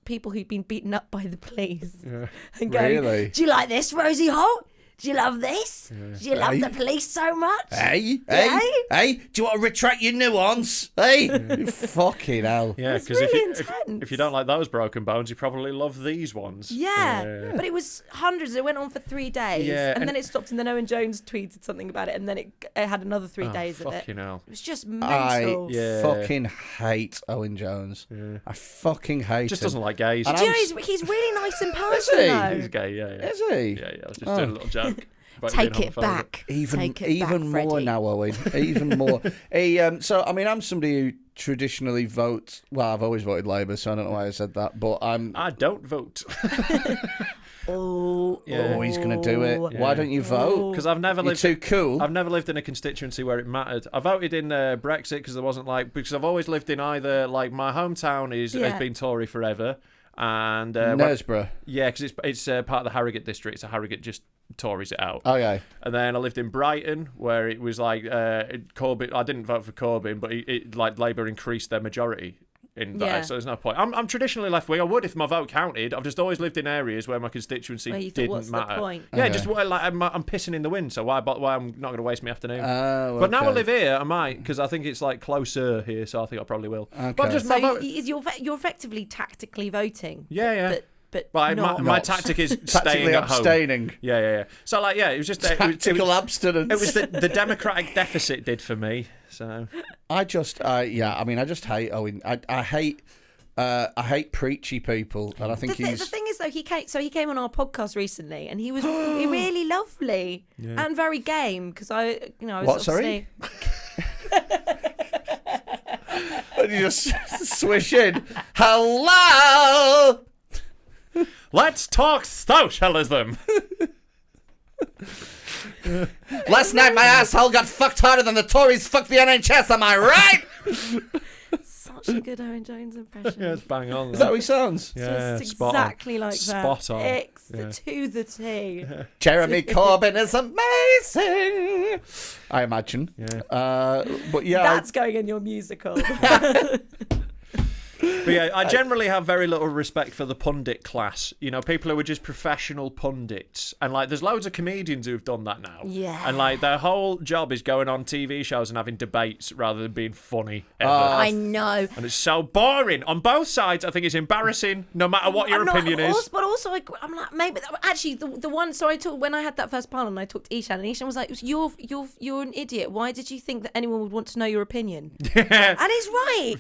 people who'd been beaten up by the police. Yeah. And going, Really? "Do you like this, Rosie Holt? Do you love this? Do you love the police so much?" Hey, Hey? do you want to retract your nuance? Hey, fucking hell. Yeah, It's because really if intense. you don't like those broken bones, you probably love these ones. Yeah. But it was hundreds. It went on for 3 days. Yeah, and and- then it stopped, and then Owen Jones tweeted something about it, and then it had another 3 days of it. Fucking hell. It was just I mental. Yeah. fucking hate Owen Jones. Yeah. I fucking hate Just him. doesn't like gays. And Do you know, he's really nice in person, he? though. He's gay, yeah. Is he? Yeah, I was just doing a little joke. about Take being it homophobic. back. Take it Even back, more Freddy. now, Owen. Even more. So, I mean, I'm somebody who traditionally votes. Well, I've always voted Labour, so I don't know why I said that. But I don't vote. Oh, Yeah. Oh, he's going to do it. Yeah. Why don't you vote? Because I've never You're lived. too cool. I've never lived in a constituency where it mattered. I voted in Brexit because there wasn't because I've always lived in either my hometown has been Tory forever, and Knaresborough. yeah, because it's part of the Harrogate district, so Harrogate just Tories it out. Okay. And then I lived in Brighton, where it was Corbyn. I didn't vote for Corbyn, but Labour increased their majority in that, so there's no point. I'm traditionally left wing. I would if my vote counted. I've just always lived in areas where my constituency Where you thought, didn't what's the matter. point? Yeah, Okay. just I'm pissing in the wind. So why I'm not going to waste my afternoon. Oh, But now I okay. live here, I might, because I think it's closer here, so I think I probably will. Okay. But just So my vote. you're effectively tactically voting. Yeah. But My not. tactic is staying Tactically at home. abstaining. Yeah. So it was just Tactical abstinence. it was the democratic deficit did for me. So I just hate Owen. I hate preachy people, and I think The thing is, though, he came on our podcast recently, and he was really lovely and very game because I was What, sorry? And you just swish in. Hello. let's talk socialism. Last night my asshole got fucked harder than the Tories fucked the NHS. Am I right? Such a good Owen Jones impression. Yeah, it's bang on. Is that how he sounds? Yeah, Just spot on. exactly like that. Spot on. It's Yeah. to the T. Jeremy Corbyn is amazing. I imagine. Yeah. But yeah. That's going in your musical. But yeah, I generally have very little respect for the pundit class. People who are just professional pundits. And there's loads of comedians who've done that now. Yeah. And their whole job is going on TV shows and having debates rather than being funny ever. I know. And it's so boring on both sides. I think it's embarrassing, no matter what your opinion is. But also, I'm like, maybe actually the one. So when I had that first panel, and I talked to Ishan, and Ishan was like, "You're an idiot. Why did you think that anyone would want to know your opinion?" And he's right.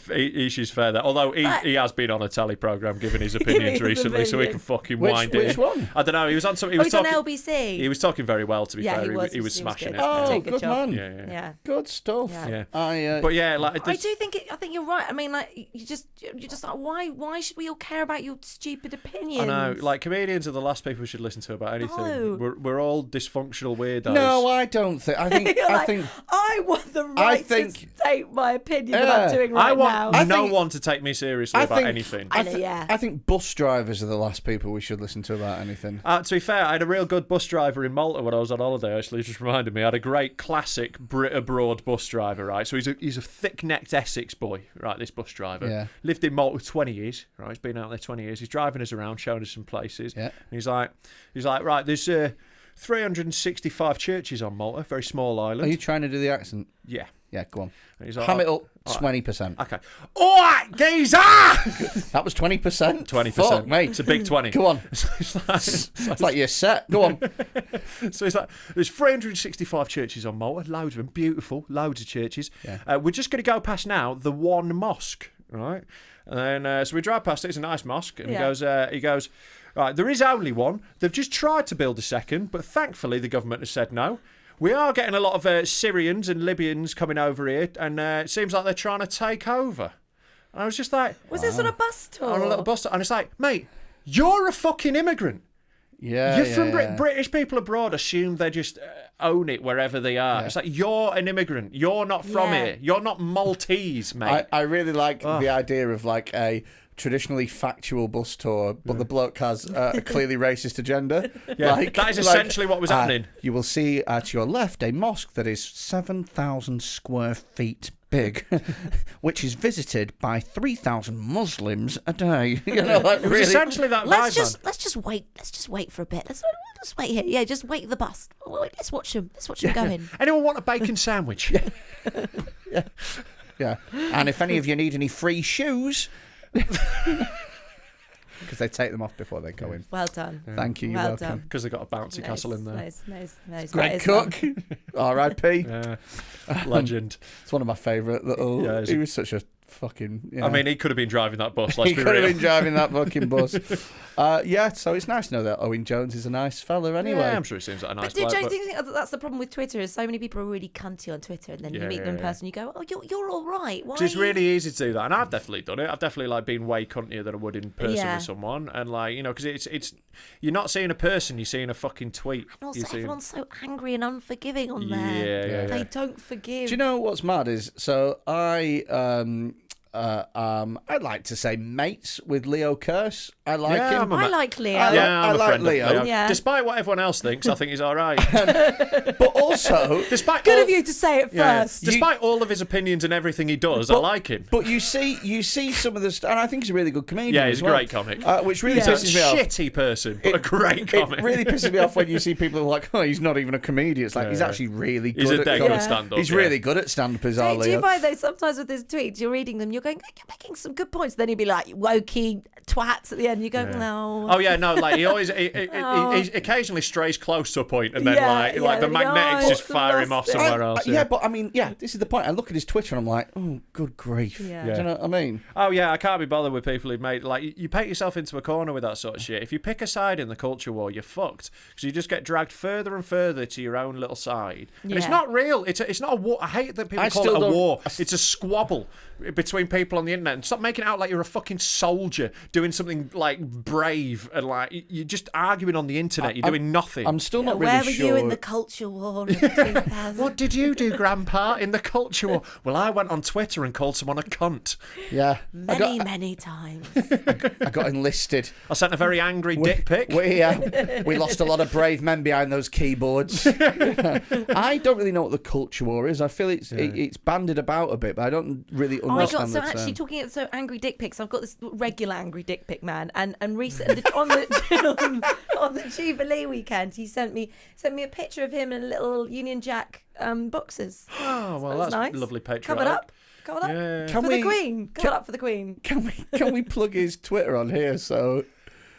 She's fair there. Although he he has been on a telly programme giving his opinions recently, so he can fucking wind it. Which one? I don't know. He was on some. He Oh, was he's on talking. LBC. He was talking very well. To be Yeah, fair, he was. he was He smashing was it. good. Oh, Doing a good good job. man. Yeah. Yeah. Good stuff. Yeah. Yeah. But yeah, like I do think I think you're right. I mean, like you're just like, why should we all care about your stupid opinions? I know, like comedians are the last people we should listen to about anything. No. We're all dysfunctional weirdos. No, I don't think. I think. You're I like, think. I want the right to state my opinion what I'm doing right I want now. no one to take me seriously about anything. I think bus drivers are the last people we should listen to about anything. To be fair, I had a real good bus driver in Malta when I was on holiday. Actually, just reminded me, I had a great classic Brit abroad bus driver. Right, so he's a thick-necked Essex boy. Right, this bus driver lived in Malta 20 years. Right, he's been out there 20 years. He's driving us around, showing us some places. Yeah, and he's like, right, there's 365 churches on Malta, very small island. Are you trying to do the accent? Yeah. Yeah, go on. Ham it up 20%. Okay. All right, geezer! That was 20%? 20%. Fuck, mate. It's a big 20. Go on. It's like you're set. Go on. So it's like, there's 365 churches on Malta, loads of them, beautiful, loads of churches. Yeah. We're just going to go past now the one mosque, right? And then, so we drive past it, it's a nice mosque, and he goes, right, there is only one. They've just tried to build a second, but thankfully the government has said no. We are getting a lot of Syrians and Libyans coming over here, and it seems like they're trying to take over. And I was just like... Was this on a bus tour? On a little bus tour. And it's like, mate, you're a fucking immigrant. Yeah, You're from British people abroad assume they just own it wherever they are. Yeah. It's like, you're an immigrant. You're not from here. You're not Maltese, mate. I really like the idea of like a traditionally factual bus tour, but the bloke has a clearly racist agenda. Yeah, that is essentially what was happening. You will see at your left a mosque that is 7,000 square feet big, which is visited by 3,000 Muslims a day. You know, like it was really, essentially that let's vibe, just wait. Let's just wait for a bit. Let's wait here. Yeah, just wait the bus. Let's watch them. Let's watch them go in. Anyone want a bacon sandwich? Yeah. And if any of you need any free shoes, because they take them off before they go in. Well done. Thank you. You're welcome. Because they got a bouncy castle in there. Nice. Great cook. R.I.P. Legend. It's one of my favourite little. Yeah, he was such a fucking. I mean, he could have been driving that bus. Let's he be could real. have been driving that fucking bus. So it's nice to know that Owen Jones is a nice fella anyway. Yeah, I'm sure he seems like a nice bloke. But do you think that's the problem with Twitter? Is so many people are really cunty on Twitter, and then you meet them in person, you go, "Oh, you're all right." Why? It's really easy to do that, and I've definitely done it. I've definitely like been way cuntier than I would in person with someone, and like because it's you're not seeing a person, you're seeing a fucking tweet. And also, everyone's so angry and unforgiving on there. Yeah. They don't forgive. Do you know what's mad is I'd like to say mates with Leo Kearse. I like him. I like Leo. I like Leo. Yeah. Despite what everyone else thinks, I think he's all right. But also, good of you to say it first. Despite all of his opinions and everything he does, I like him. But you see some of the and I think he's a really good comedian. Yeah, he's as well. a great comic. Which really pisses me off. Shitty person, but a great comic. It really pisses me off when you see people who are like, oh, he's not even a comedian. It's like he's actually really good. He's a at good stand-up. He's really good at stand-up. Do you find though sometimes with his tweets, you're reading them, you're going, you're making some good points. Then he'd be like, wokey twats at the end. You go, no. Oh yeah, no, like he always he occasionally strays close to a point, and then like the magnetics just fire him off somewhere else. Yeah, but I mean, this is the point. I look at his Twitter and I'm like, oh, good grief. Yeah. Do you know what I mean? Oh yeah, I can't be bothered with people who make like you paint yourself into a corner with that sort of shit. If you pick a side in the culture war, you're fucked because you just get dragged further and further to your own little side. And it's not real. It's not a war. I hate that people call it a war. It's a squabble between people on the internet. And stop making it out like you're a fucking soldier doing something like brave and like you're just arguing on the internet. You're doing nothing. I'm still not really really sure. Where were you in the culture war? What did you do, Grandpa, in the culture war? Well, I went on Twitter and called someone a cunt. Yeah. Many times. I got enlisted. I sent a very angry dick pic. We lost a lot of brave men behind those keyboards. I don't really know what the culture war is. I feel it's bandied about a bit, but I don't really understand so actually talking about angry dick pics, I've got this regular angry dick pic man, and recently on the Jubilee weekend, he sent me a picture of him in little Union Jack boxes. Oh well, that's nice. Lovely patriotic. Covered up. Yeah. The Queen. Covered up for the Queen. Can we plug his Twitter on here? So.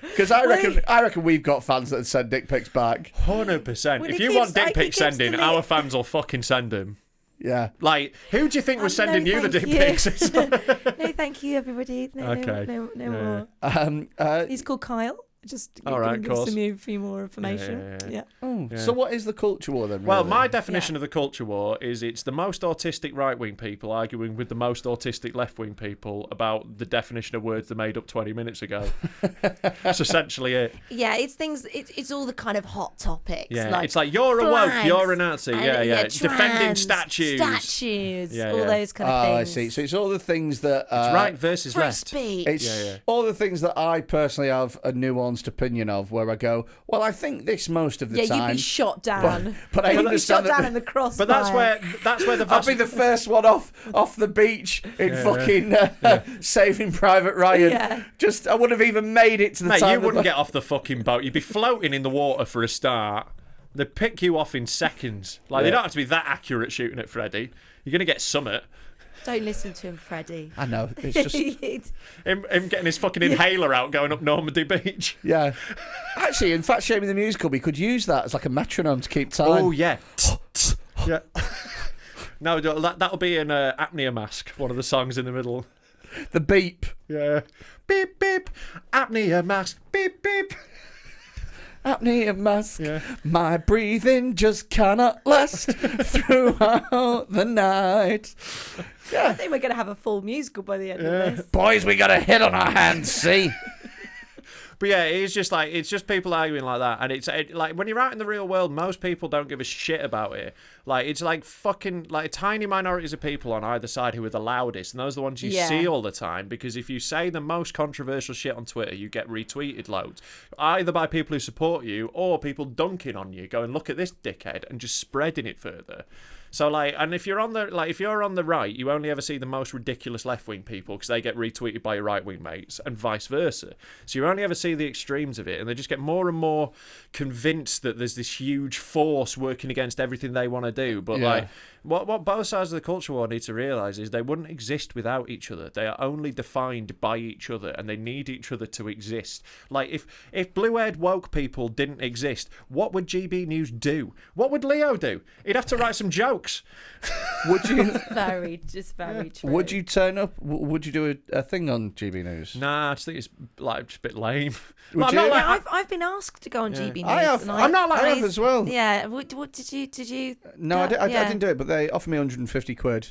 Because I reckon we've got fans that send dick pics back. 100%. If you want dick pics sending, our fans will fucking send him. Yeah. Like, who do you think was sending no, you the dick thank you. pics? It's not- No, thank you, everybody. No, Okay. no Yeah. more. He's called Kyle. Just All right, give course. some a few more information. Yeah. So what is the culture war then? Well, really? my definition of the culture war is it's the most autistic right-wing people arguing with the most autistic left-wing people about the definition of words they made up 20 minutes ago. That's essentially it. Yeah, it's things. It's all the kind of hot topics. Yeah, like it's like you're a woke, flags you're a Nazi. and, Yeah. trans, Defending statues. all Yeah. those kind of I things. see. So it's all the things that... It's right versus Free left. speech. It's all the things that I personally have a nuanced opinion of, where I go, well, I think this most of the Yeah, time. you'd be shot down. But I you'd be understand shot down that. in the crossfire. But that's where the I'll vast... be the first one off the beach in Saving Private Ryan. Yeah. Just I wouldn't have even made it to the Mate, time. you wouldn't get off the fucking boat. You'd be floating in the water for a start. They'd pick you off in seconds. Like, they don't have to be that accurate shooting at Freddy. You're going to get summit. Don't listen to him, Freddie. I know. It's just Him getting his fucking inhaler out going up Normandy Beach. yeah. Actually, in fact, Shaming the Musical, we could use that as like a metronome to keep time. Oh, yeah. Yeah. No, that'll be an apnea mask, one of the songs in the middle. The beep. Yeah. Beep, beep. Apnea mask. Beep, beep. Apnea mask. Yeah. My breathing just cannot last throughout the night. I think we're going to have a full musical by the end of this. Boys, we got a hit on our hands, see? But yeah, it's just people arguing like that, and it's like when you're out in the real world, most people don't give a shit about it. Like it's like fucking like tiny minorities of people on either side who are the loudest, and those are the ones you see all the time. Because if you say the most controversial shit on Twitter, you get retweeted loads, either by people who support you or people dunking on you, going look at this dickhead, and just spreading it further. So like, and if you're on the right, you only ever see the most ridiculous left-wing people because they get retweeted by your right-wing mates, and vice versa. So you only ever see the extremes of it, and they just get more and more convinced that there's this huge force working against everything they want to do. But like, what both sides of the culture war need to realise is they wouldn't exist without each other. They are only defined by each other, and they need each other to exist. Like if blue-haired woke people didn't exist, what would GB News do? What would Leo do? He'd have to write some jokes. Would you? Very true. Would you turn up? Would you do a thing on GB News? Nah, I just think it's like just a bit lame. Would I'm you? not Yeah, like, I've been asked to go on GB News. I have. and I'm not like I have as well. Yeah. What did you? No, I didn't do it, but they offered me 150 quid.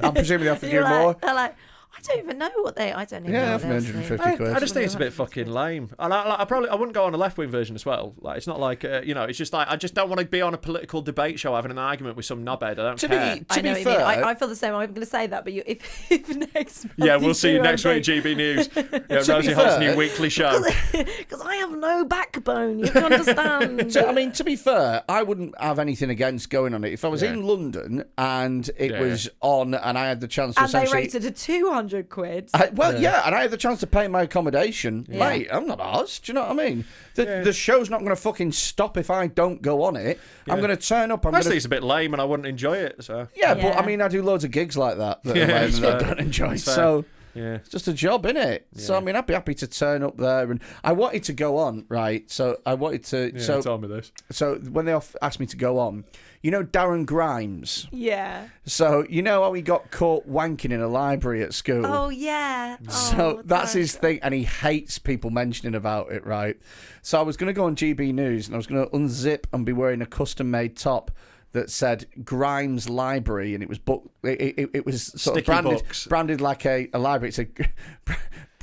I'm presuming they offered you more. They're like, I don't even know what they. I don't even know. Yeah, what for they're 150 saying. quid. I just think it's a bit fucking lame. And I wouldn't go on a left wing version as well. Like it's not like it's just like I just don't want to be on a political debate show having an argument with some knobhead. I don't care. I know be what you fair, mean. I feel the same. I'm going to say that, but if next month Yeah, we'll see you do next week, anything- GB News. Yeah, To be Rosie Holt's fair- new weekly show. Because I have no backbone. You can understand. So, I mean, to be fair, I wouldn't have anything against going on it. If I was Yeah. in London and it was on and I had the chance to And they essentially... rated a 200 quid. and I had the chance to pay my accommodation. Mate, I'm not arsed. Do you know what I mean? The show's not going to fucking stop if I don't go on it. I'm going to turn up. I just think it's a bit lame and I wouldn't enjoy it. So But Yeah. I mean, I do loads of gigs like that that it's I fair. don't enjoy. It's fair. So yeah. it's just a job, innit? So I mean, I'd be happy to turn up there. And I wanted to go on, right? So I wanted to. Yeah, tell me this. So when they asked me to go on, you know Darren Grimes. Yeah. So you know how he got caught wanking in a library at school. Oh, yeah. So Oh, that's his sorry. thing, and he hates people mentioning about it, right? So I was going to go on GB News, and I was going to unzip and be wearing a custom-made top that said Grimes Library, and it was it was sort Sticky of books. branded like a library. It said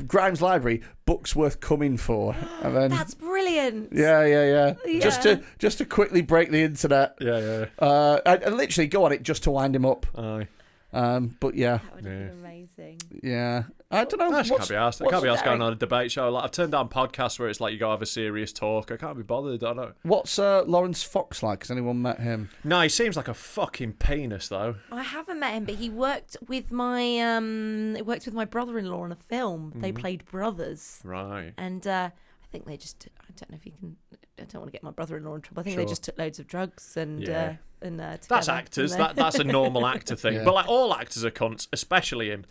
Grimes Library, books worth coming for. And then That's brilliant. yeah. Yeah. Just to quickly break the internet. Yeah. I literally go on it just to wind him up. Aye. But yeah, That would have been amazing. yeah. I don't know. I can't be asked. I can't be asked Sorry. going on a debate show. Like I've turned down podcasts where it's like you go have a serious talk. I can't be bothered. I don't. What's Lawrence Fox like? Has anyone met him? No, he seems like a fucking penis though. I haven't met him, but he worked with my brother-in-law on a film. They played brothers, Right. and I think they just. I don't know if you can. don't want to get my brother-in-law in trouble. I think they just took loads of drugs and Yeah. Together, That's actors. That's a normal actor thing. Yeah. But like all actors are cunts, especially him.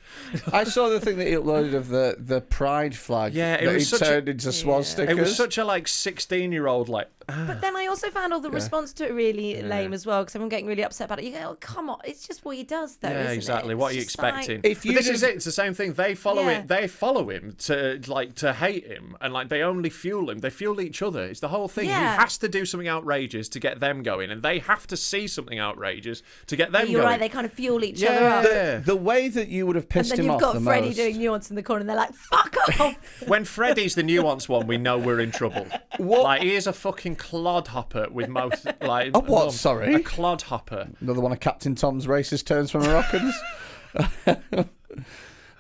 I saw the thing that he uploaded of the pride flag. Yeah, it that was he such turned into swastikas. It was such a like 16-year-old like. But then I also found all the response to it really lame as well, because everyone getting really upset about it. You go, oh, come on, it's just what he does, though. Yeah, isn't exactly. It? What are you It's just expecting? like- If you But this is did- it. It's the same thing. They follow Yeah. it. They follow him to hate him, and like they only fuel him. They fuel each other. It's the whole thing. Yeah. He has to do something outrageous to get them going, and they have to see something outrageous to get them You're going. right, they kind of fuel each Yeah. other up. The way that you would have And pissed then him you've off got the Freddy most. doing nuance in the corner, and they're like, fuck off! When Freddy's the nuanced one, we know we're in trouble. What? Like he is a fucking clodhopper with most like. A what, sorry? A clodhopper. Another one of Captain Tom's racist turns from Moroccans.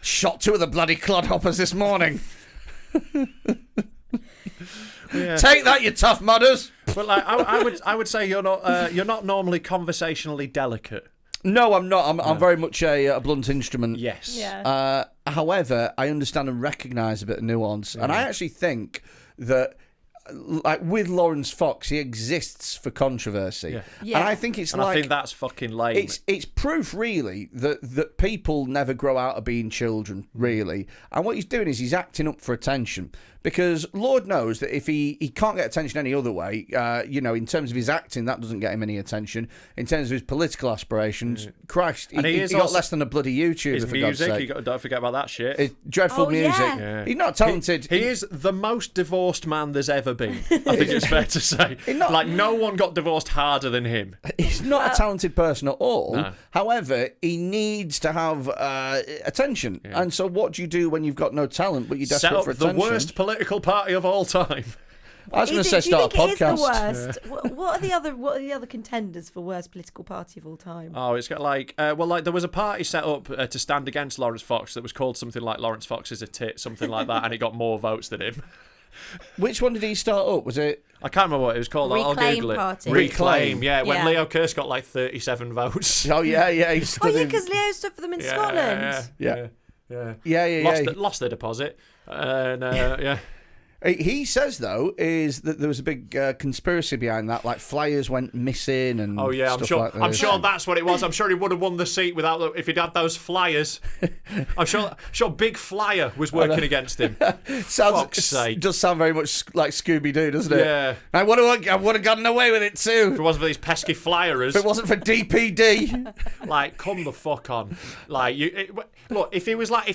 Shot 2 of the bloody clodhoppers this morning. Yeah. Take that, you tough mudders. But like, I would say you're not normally conversationally delicate. No, I'm not. I'm very much a blunt instrument. Yes. Yeah. However, I understand and recognise a bit of nuance, and I actually think that, like with Lawrence Fox, he exists for controversy, Yeah. and I think it's And like I think that's fucking lame. it's proof really that people never grow out of being children, really. And what he's doing is he's acting up for attention, because Lord knows that if he can't get attention any other way, in terms of his acting, that doesn't get him any attention. In terms of his political aspirations, Christ, And he is got also- less than a bloody YouTuber, His for God's music, sake. don't forget about that shit. It's dreadful Oh, music. yeah. He's not talented. He is the most divorced man there's ever been. I think it's fair to say. Like, no one got divorced harder than him. He's not a talented person at all. No. However, he needs to have attention. And so what do you do when you've got no talent but you're Set desperate up for the attention? worst political party of all time. I was going to say Do you start a think it is the podcast. worst? What are the other contenders for worst political party of all time? Oh, it's got like, there was a party set up to stand against Lawrence Fox that was called something like Lawrence Fox is a tit, something like that, and it got more votes than him. Which one did he start up? Was it? I can't remember what it was called. I'll Reclaim Google it. Party. Reclaim, yeah. When Yeah. Leo Kearse got like 37 votes. Oh yeah. He Oh stood yeah, in- because Leo stood for them in Scotland. Yeah. Lost their deposit. And yeah. He says though is that there was a big conspiracy behind that, like flyers went missing and Oh yeah, stuff like I'm this. sure that's what it was. I'm sure he would have won the seat if he'd had those flyers. I'm sure Big Flyer was working against him. Fuck's sake. Does sound very much like Scooby Doo, doesn't it? Yeah. I would have gotten away with it If too. it wasn't for these pesky flyers, If it wasn't for DPD. like, come the fuck on. Like, look, if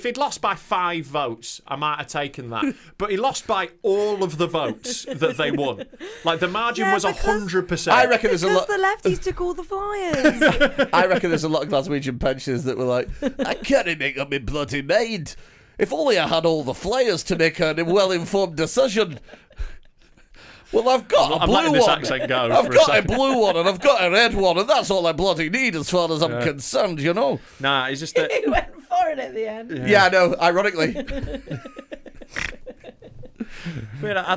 he'd lost by 5 votes, I might have taken that. But he lost by all of the votes that they won. Like, the margin Yeah, was because- 100%. I reckon there's a Because lot. the lefties took all the flyers. I reckon there's a lot of Glaswegian pensioners that were like, I can't make up my bloody mind. If only I had all the flyers to make a well-informed decision. Well, I've got a I'm blue letting this one. accent go I've for a got a second. blue one and I've got a red one, and that's all I bloody need as far as I'm concerned, you know. Nah, it's just that. He went for it at the end. Yeah, I know. Ironically, I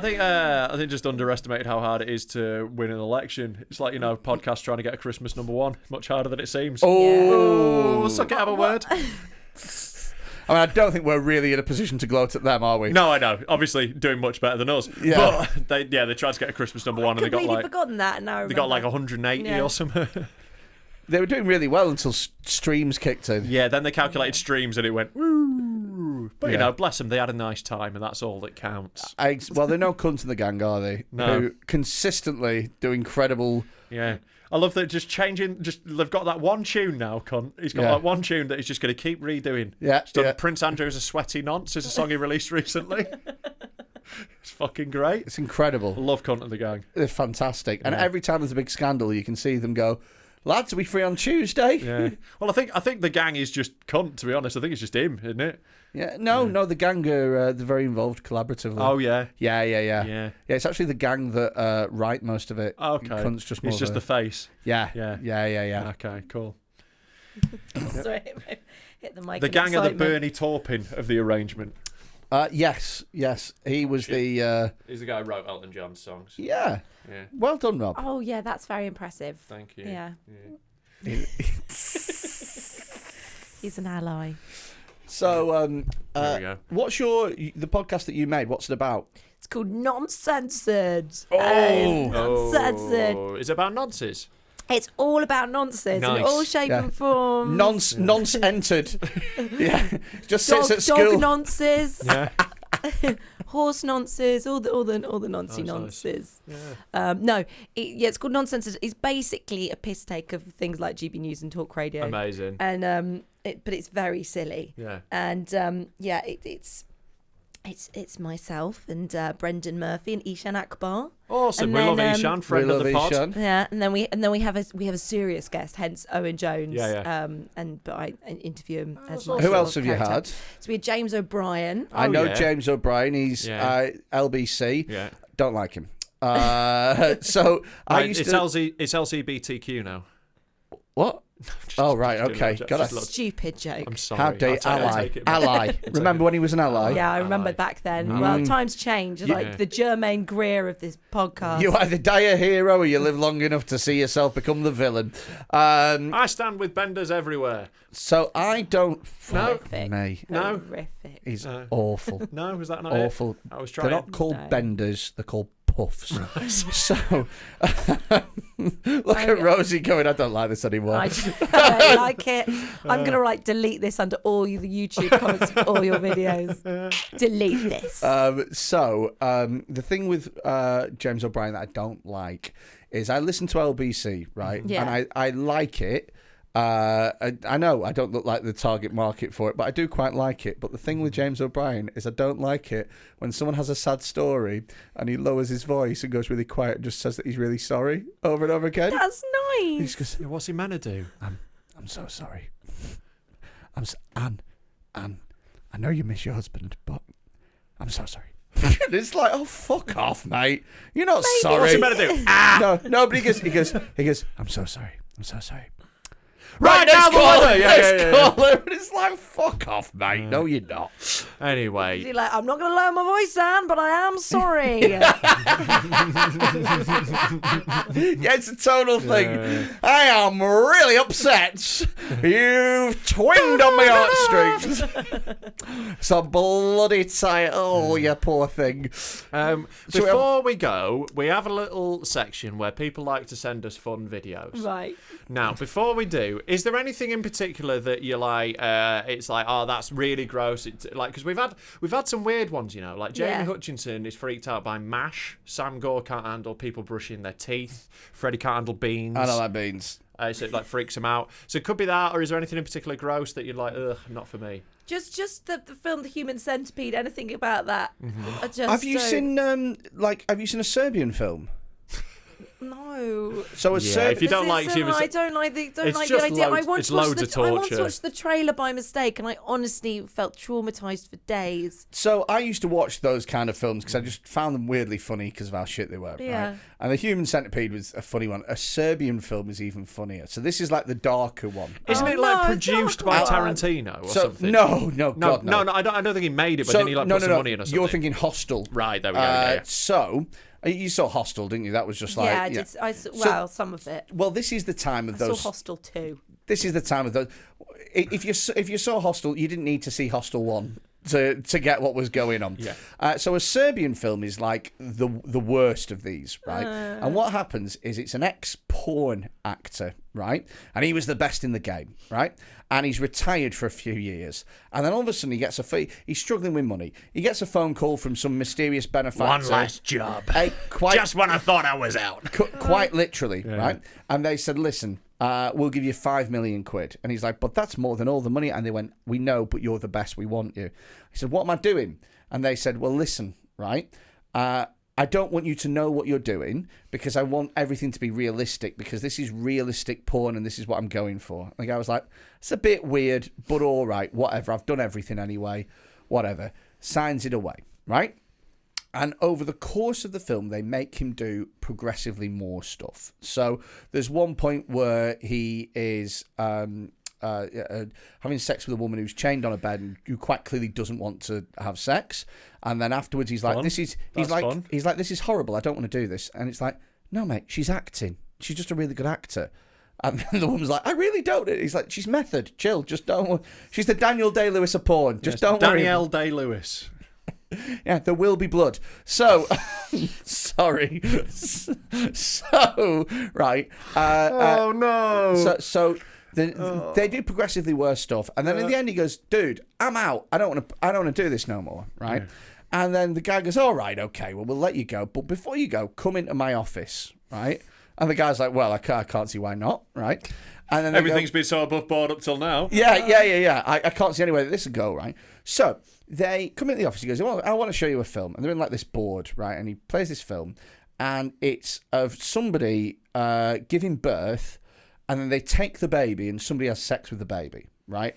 think just underestimated how hard it is to win an election. It's like, podcasts trying to get a Christmas #1. Much harder than it seems. oh, Suck it, have a word. I mean, I don't think we're really in a position to gloat at them, are we? No, I know. Obviously, doing much better than us. Yeah. But they tried to get a Christmas #1 and they got Completely like forgotten that, and now I they got like remember. 180 Yeah. or something. They were doing really well until streams kicked in. Yeah, then they calculated streams and it went woo. But Yeah. bless them, they had a nice time and that's all that counts. Well, they're no cunts in the gang, are they? No. Who consistently do incredible. Yeah. I love that they've got that one tune now, cunt. He's got Yeah. like one tune that he's just going to keep redoing. Yeah, He's done yeah. Prince Andrew's A Sweaty Nonce is a song he released recently. It's fucking great. It's incredible. Love Cunt and the Gang. They're fantastic. And Yeah. every time there's a big scandal, you can see them go, lads, are we free on Tuesday? Yeah. Well, I think the gang is just cunt, to be honest. I think it's just him, isn't it? Yeah, no, the gang are they're very involved collaboratively. Oh, yeah. Yeah. Yeah. Yeah, it's actually the gang that write most of it. Okay. Cunt's just more It's of just a- the face. Yeah. Yeah. Okay, cool. Sorry, hit the mic. The in gang are the excitement. Bernie Taupin of the arrangement. Yes. He was the... He's the guy who wrote Elton John's songs. yeah. Yeah. Well done, Rob. Oh yeah, that's very impressive. Thank you. Yeah. He's an ally. So, There we go. what's the podcast that you made? What's it about? It's called Non-Censored. Oh. Non-Censored. Is it about nonsense? It's all about nonsense in Nice. all shape and form. Nonce entered. Yeah, just sits at school. Dog nonces, Yeah. horse nonces, all the noncy nonces. Yeah. It's called Nonsense. It's basically a piss take of things like GB News and Talk Radio. Amazing. And but it's very silly. Yeah. And it's myself and Brendan Murphy and Ishan Akbar. Awesome. And We love then, Ishan, friend We of the love pod. Ishan. Yeah, and then we have a serious guest, hence Owen Jones. Yeah. But I interview him as awesome. my Who sort else of have you character. had? So we had James O'Brien. I know yeah. James O'Brien. He's Yeah. LBC. Yeah. Don't like him. So I used it's to. It's LGBTQ now. What? Oh right, just okay. doing Got just it. look- Stupid joke. I'm sorry. How dare I'll ally? take it back. Ally. Remember when he was an ally? Yeah, I remember Ally. back then. Well, times change. Like the Jermaine Greer of this podcast. You either die a hero or you live long enough to see yourself become the villain. I stand with benders everywhere. So I don't. No. Fuck me. No. Horrific. He's awful. No, was that not Awful. it? I was They're trying. not called No. benders. They're called puffs. So look at Rosie going. I don't like this anymore. I don't like it. I'm gonna delete this under all the YouTube comments of all your videos. Delete this. The thing with James O'Brien that I don't like is I listen to LBC, right? Yeah. And I like it. I know I don't look like the target market for it, but I do quite like it. But the thing with James O'Brien is I don't like it when someone has a sad story and he lowers his voice and goes really quiet and just says that he's really sorry over and over again. That's He nice. just goes, Yeah, what's he meant to do? I'm so sorry. Anne, I know you miss your husband, but I'm so sorry. And it's like, oh, fuck off, mate. You're not sorry. What's he meant to do? No, but he goes, I'm so sorry. Right, now next the caller. weather. Yeah, Next yeah, yeah. caller. And it's like, fuck off, mate. No, you're not. Anyway. You're like, I'm not going to lower my voice, Anne, but I am sorry. Yeah, it's a total thing. I am really upset. You've twinged on my heartstrings. So bloody tight. Oh, you poor thing. Before we go, we have a little section where people like to send us fun videos. Right. Now, before we do, is there anything in particular that you like? It's like, oh, that's really gross. It's like, because we've had some weird ones, you know, like Jamie Yeah. Hutchinson is freaked out by MASH. Sam Gore can't handle people brushing their teeth. Freddie can't handle beans. I don't like beans. So it freaks him out. So it could be that, or is there anything in particular gross that you're like, ugh, not for me? Just the film The Human Centipede, anything about that. I just Have you don't- seen a Serbian film? No. So if you don't like human, I don't like the It's idea. just I loads- once it's watched loads of I once torture. watched the trailer by mistake, and I honestly felt traumatized for days. So I used to watch those kind of films because I just found them weirdly funny because of how shit they were. Yeah. Right? And The Human Centipede was a funny one. A Serbian film is even funnier. So this is like the darker one. isn't Oh, it like no, produced don't by go on. Tarantino or So something? no, No, God, no. I don't think he made it, but then he put some money in or something. You're thinking Hostel. Right, there we go. Yeah. So you saw Hostel, didn't you? That was just like Yeah, I did. Well, some of it. Well, this is the time of I saw those. Hostel 2. This is the time of those. If you saw Hostel, you didn't need to see Hostel 1 to get what was going on. Yeah. So a Serbian film is like the worst of these, right? And what happens is it's an ex-porn actor, right? And he was the best in the game, right? And he's retired for a few years. And then all of a sudden he gets he's struggling with money. He gets a phone call from some mysterious benefactor. One last job. Quite, Just when I thought I was out. quite literally, right? And they said, listen, we'll give you 5 million quid. And he's like, but that's more than all the money. And they went, we know, but you're the best. We want you. He said, what am I doing? And they said, well, listen, right? I don't want you to know what you're doing because I want everything to be realistic because this is realistic porn and this is what I'm going for. And the guy was like, it's a bit weird, but all right, whatever. I've done everything anyway, whatever. Signs it away, right? And over the course of the film, they make him do progressively more stuff. So there's one point where he is having sex with a woman who's chained on a bed and who quite clearly doesn't want to have sex. And then afterwards, he's like, Fun. he's like, this is horrible. I don't want to do this. And it's like, no, mate, she's acting. She's just a really good actor. And then the woman's like, I really don't. He's like, she's method. Chill. Just don't. She's the Daniel Day-Lewis of porn. Just don't worry. Danielle Day-Lewis. Yeah, there will be blood. So, sorry. So, right. Oh no. They do progressively worse stuff, and then in the end he goes, "Dude, I'm out. I don't want to do this no more." Right? Yeah. And then the guy goes, "All right, okay. Well, we'll let you go, but before you go, come into my office." Right? And the guy's like, "Well, I can't see why not." Right? And then everything's been so above board up till now. Yeah. I can't see any way that this would go, right? So they come into the office. He goes, "Well, I want to show you a film," and they're in like this board, right? And he plays this film, and it's of somebody giving birth. And then they take the baby and somebody has sex with the baby, right?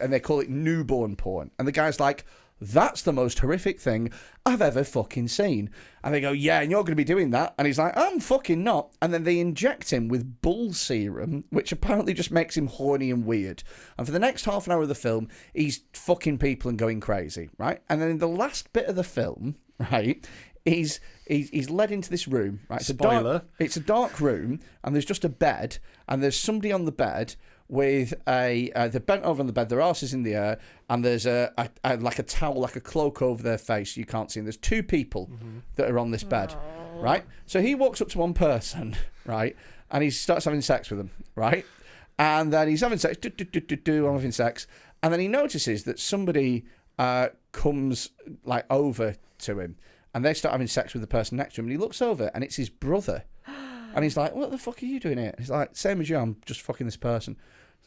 And they call it newborn porn. And the guy's like, "That's the most horrific thing I've ever fucking seen." And they go, "Yeah, and you're going to be doing that." And he's like, "I'm fucking not." And then they inject him with bull serum, which apparently just makes him horny and weird. And for the next half an hour of the film, he's fucking people and going crazy, right? And then in the last bit of the film, right, he's led into this room, right? Spoiler. It's a dark room, and there's just a bed, and there's somebody on the bed with they're bent over on the bed, their arse is in the air, and there's a like a towel, like a cloak over their face, you can't see. And there's two people that are on this bed, right? So he walks up to one person, right, and he starts having sex with them, right? And then he's having sex, I'm having sex, and then he notices that somebody comes like over to him. And they start having sex with the person next to him. And he looks over, and it's his brother. And he's like, "What the fuck are you doing here?" He's like, "Same as you, I'm just fucking this person."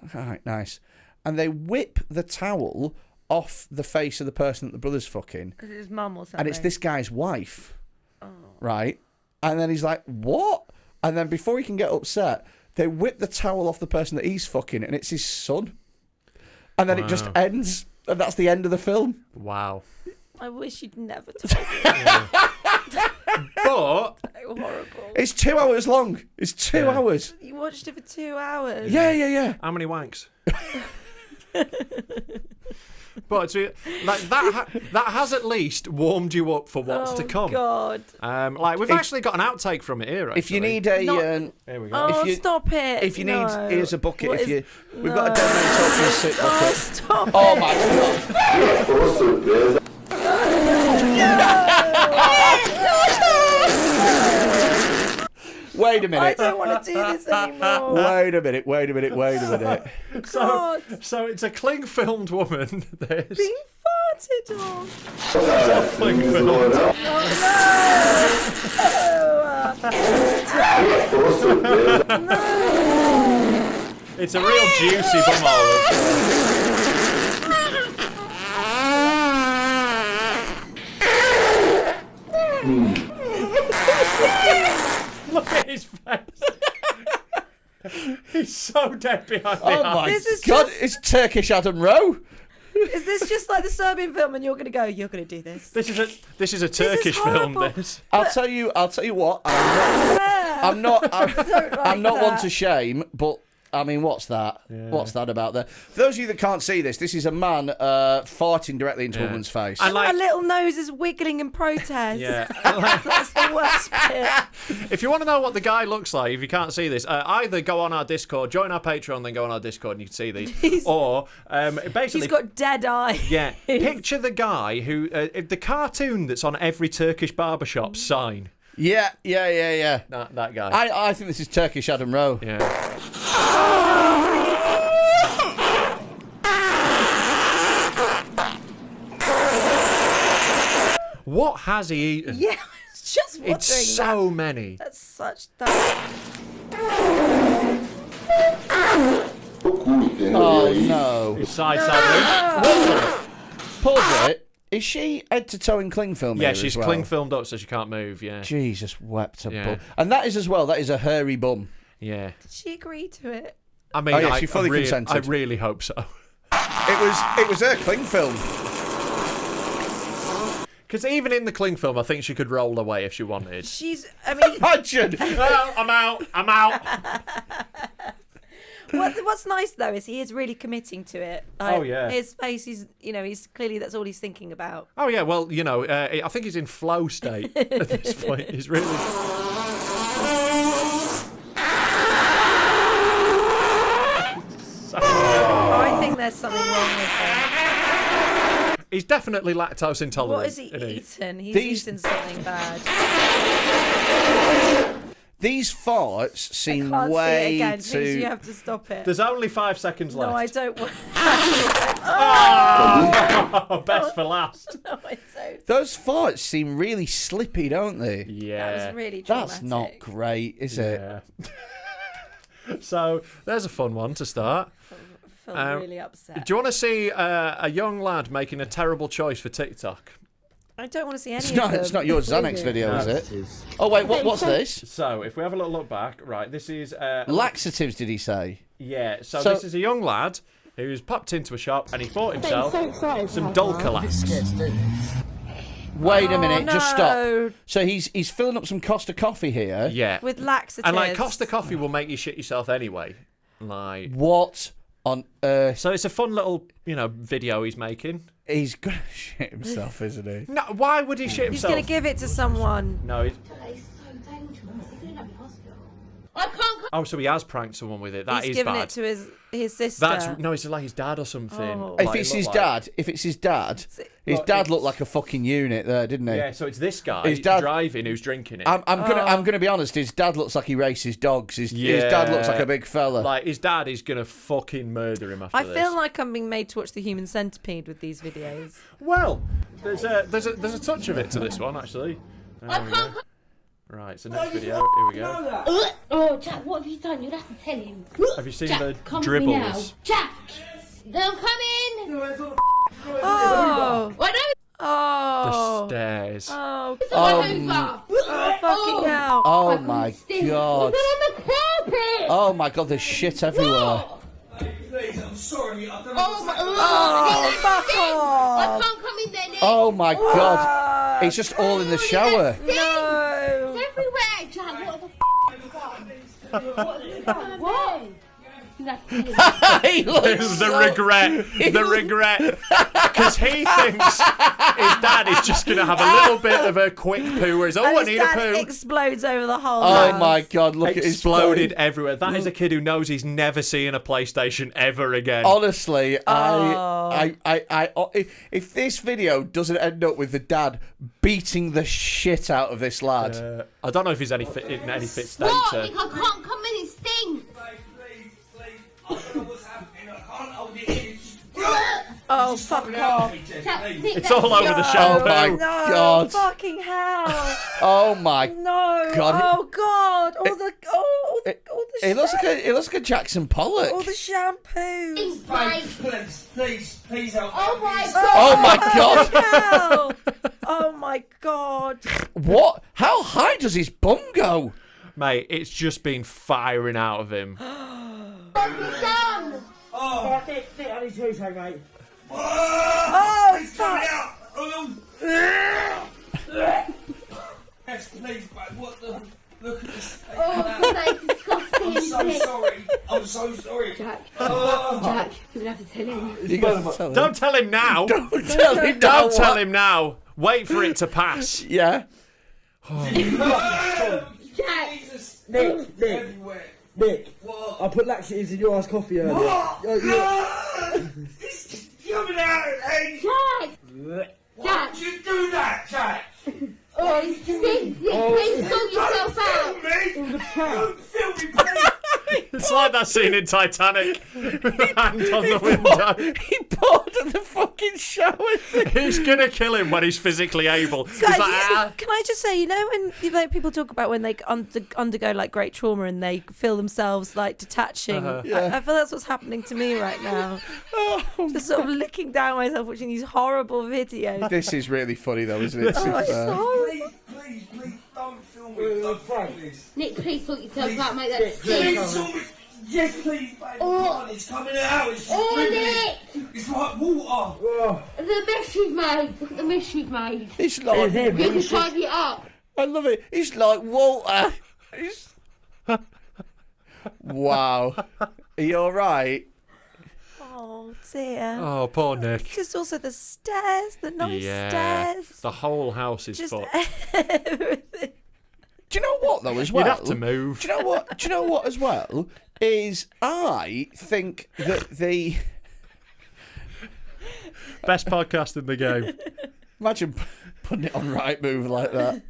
He's like, "All right, nice." And they whip the towel off the face of the person that the brother's fucking. Because it's his mum or something. And it's this guy's wife. Oh. Right? And then he's like, "What?" And then before he can get upset, they whip the towel off the person that he's fucking, and it's his son. And then it just ends. And that's the end of the film. Wow. I wish you'd never told me. But So horrible. It's 2 hours long. It's 2 hours. You watched it for 2 hours. Yeah. how many wanks? But it's, like that has at least warmed you up for what's to come. God. Like we've actually got an outtake from it here. Actually. If you need a, here we go. Oh, stop it! If you need, here's a bucket. What We've got a dead man talking soup bucket. Oh, stop! Oh my god! Wait a minute. I don't want to do this anymore. Wait a minute. So it's a cling filmed woman. This Being farted on. cling filmed. It's a real juicy bumhole. Look at his face. He's so dead behind the eyes. Oh my This is god! just- It's Turkish Adam Rowe. Is this just like the Serbian film, and you're going to do this? This is a Turkish film. horrible. This. I'll tell you what. I'm not one to shame, but I mean, what's that? Yeah. What's that about there? For those of you that can't see this, this is a man farting directly into a woman's face. And my little nose is wiggling in protest. Yeah. That's the worst bit. If you want to know what the guy looks like, if you can't see this, either go on our Discord, join our Patreon, then go on our Discord and you can see these. Or basically, He's got dead eyes. Yeah. Picture the guy who the cartoon that's on every Turkish barbershop sign. Yeah. That guy. I think this is Turkish Adam Rowe. Yeah. What has he eaten? Yeah, it's just wondering. It's so many. That's such. Oh no! His side saddling. Pause it. Is she head to toe in cling film? Yeah, here she's as well? cling filmed up so she can't move. Yeah. Jesus wept a Yeah. bum. And that is as well. That is a hairy bum. Yeah. Did she agree to it? I mean, Oh, yeah, she fully consented. I really hope so. It was her cling film. Because even in the cling film, I think she could roll away if she wanted. I mean, Imagine. Oh, I'm out. what's nice though is he is really committing to it. Like, Oh, yeah. His face, he's clearly that's all he's thinking about. Oh yeah, well, I think he's in flow state at this point. He's really. I think there's something wrong with her. He's definitely lactose intolerant. What has he isn't he? eaten? He's These- eaten something bad. These farts seem Can't see it way again. too. Please, you have to stop it. There's only 5 seconds left. No, I don't want. Oh, best for last. No, I don't. Those farts seem really slippy, don't they? Yeah. That was really traumatic. That's not great, is it? Yeah. So there's a fun one to start. I felt really upset. Do you want to see a young lad making a terrible choice for TikTok? I don't want to see any It's of not. them. It's not your Xanax video, No. is it? Oh wait, what's this? So if we have a little look back, right, this is Laxatives, did he say? yeah. So So- this is a young lad who's popped into a shop and he bought himself some Dulcolax. Wait a minute, just stop. no. So he's filling up some Costa coffee here. Yeah. With laxatives. And like Costa coffee will make you shit yourself anyway. Like What on earth? so it's a fun little, video he's making. He's gonna shit himself, isn't he? No, why would he shit He's himself? going to give it to someone. No, he's... It's so dangerous. You're going to be hospital. I can't come. Oh, so he has pranked someone with it. That He's is given bad. it to his sister. That's no, it's like his dad or something. Oh. If Like, it's it his looked like. dad, his dad Look, looked like a fucking unit there, didn't he? Yeah, so it's this guy His dad- driving who's drinking it. I'm gonna be honest. His dad looks like he races dogs. His dad looks like a big fella. Like his dad is gonna fucking murder him after I this. feel like I'm being made to watch The Human Centipede with these videos. Well, there's a touch of it to this one actually. I can't come. Right, so next video. Here we go. Oh, Jack, what have you done? You'll have to tell him. Have you seen Jack, the come with me now. dribbles? Jack, don't come in. Oh! I know. Oh! The stairs. Oh! It's all over. Oh, fucking hell! oh my god. Put on the carpet. Oh my god. There's shit everywhere. Please, I'm sorry. I don't Oh my. Oh, fuck I off! can't come in there. Nick. Oh my god. It's just all in the shower. No! Everywhere, Jack. What the f***? What? You have to tell him. He looks The regret, because he thinks his dad is just gonna have a little bit of a quick poo, whereas I And need his a dad poo. explodes over the whole Oh house. my god. Look at his Exploded face. everywhere. That is a kid who knows he's never seeing a PlayStation ever again. Honestly, Oh. if this video doesn't end up with the dad beating the shit out of this lad, I don't know if he's in any fit state. What? Nick, I can't come in. It stinks. Please. I don't know what's happening. I can't hold it in. Oh, fuck off. Jack, It's all over the Oh shampoo. my No, god. fucking hell. Oh my No. God. Oh, God. All the It looks like a Jackson Pollock. all the shampoos. Please help. Oh my Oh my god. Hell. Oh, my God. What? How high does his bum go? Mate, it's just been firing out of him. God. Oh, Dick, I need to say, mate. Oh, fuck. Yes, please, mate. What the? Look at this. Oh, that's disgusting. I'm so Nick. sorry. I'm so sorry. Jack, Oh. Jack, you're gonna have to tell him. You gotta tell him. Don't tell him now. Don't tell him. Don't tell him now. Wait for it to pass. Yeah. Jack. Jesus. Nick, Everywhere. Nick, What? I put laxatives in your ass coffee earlier. What? It's just coming out. Hey. Jack. Jack. Why'd you do that, Jack? Oh, you stink. Please sort yourself out. Don't film me, please. It's like that scene in Titanic with the hand on the window. He poured in the fucking shower thing. He's gonna kill him when he's physically able. He's Guys, like, "Ah." can I just say, when people talk about when they undergo like great trauma and they feel themselves like detaching, I feel that's what's happening to me right now. Just sort of looking down myself watching these horrible videos. This is really funny though, isn't it? Oh, it's horrible. Please, don't film me. Don't film this. Nick, please sort yourself out, mate. That Please, stinks. film me. Yes, please, baby. Oh. Come on, it's coming out. It's Oh, dripping. Nick. It's like water. The mess you've made. Look at the mess you've made. It's like, You can tidy it up. I love it. It's like Walter. Wow. Are you all right? Oh dear. Oh, poor Nick. Just also the stairs, the nice Yeah. stairs. The whole house is Just fucked. Do everything. you know what though? As well, You'd have to move. Do you know what? Do you know what as well? Is I think that the Best podcast in the game. Imagine putting it on right move like that.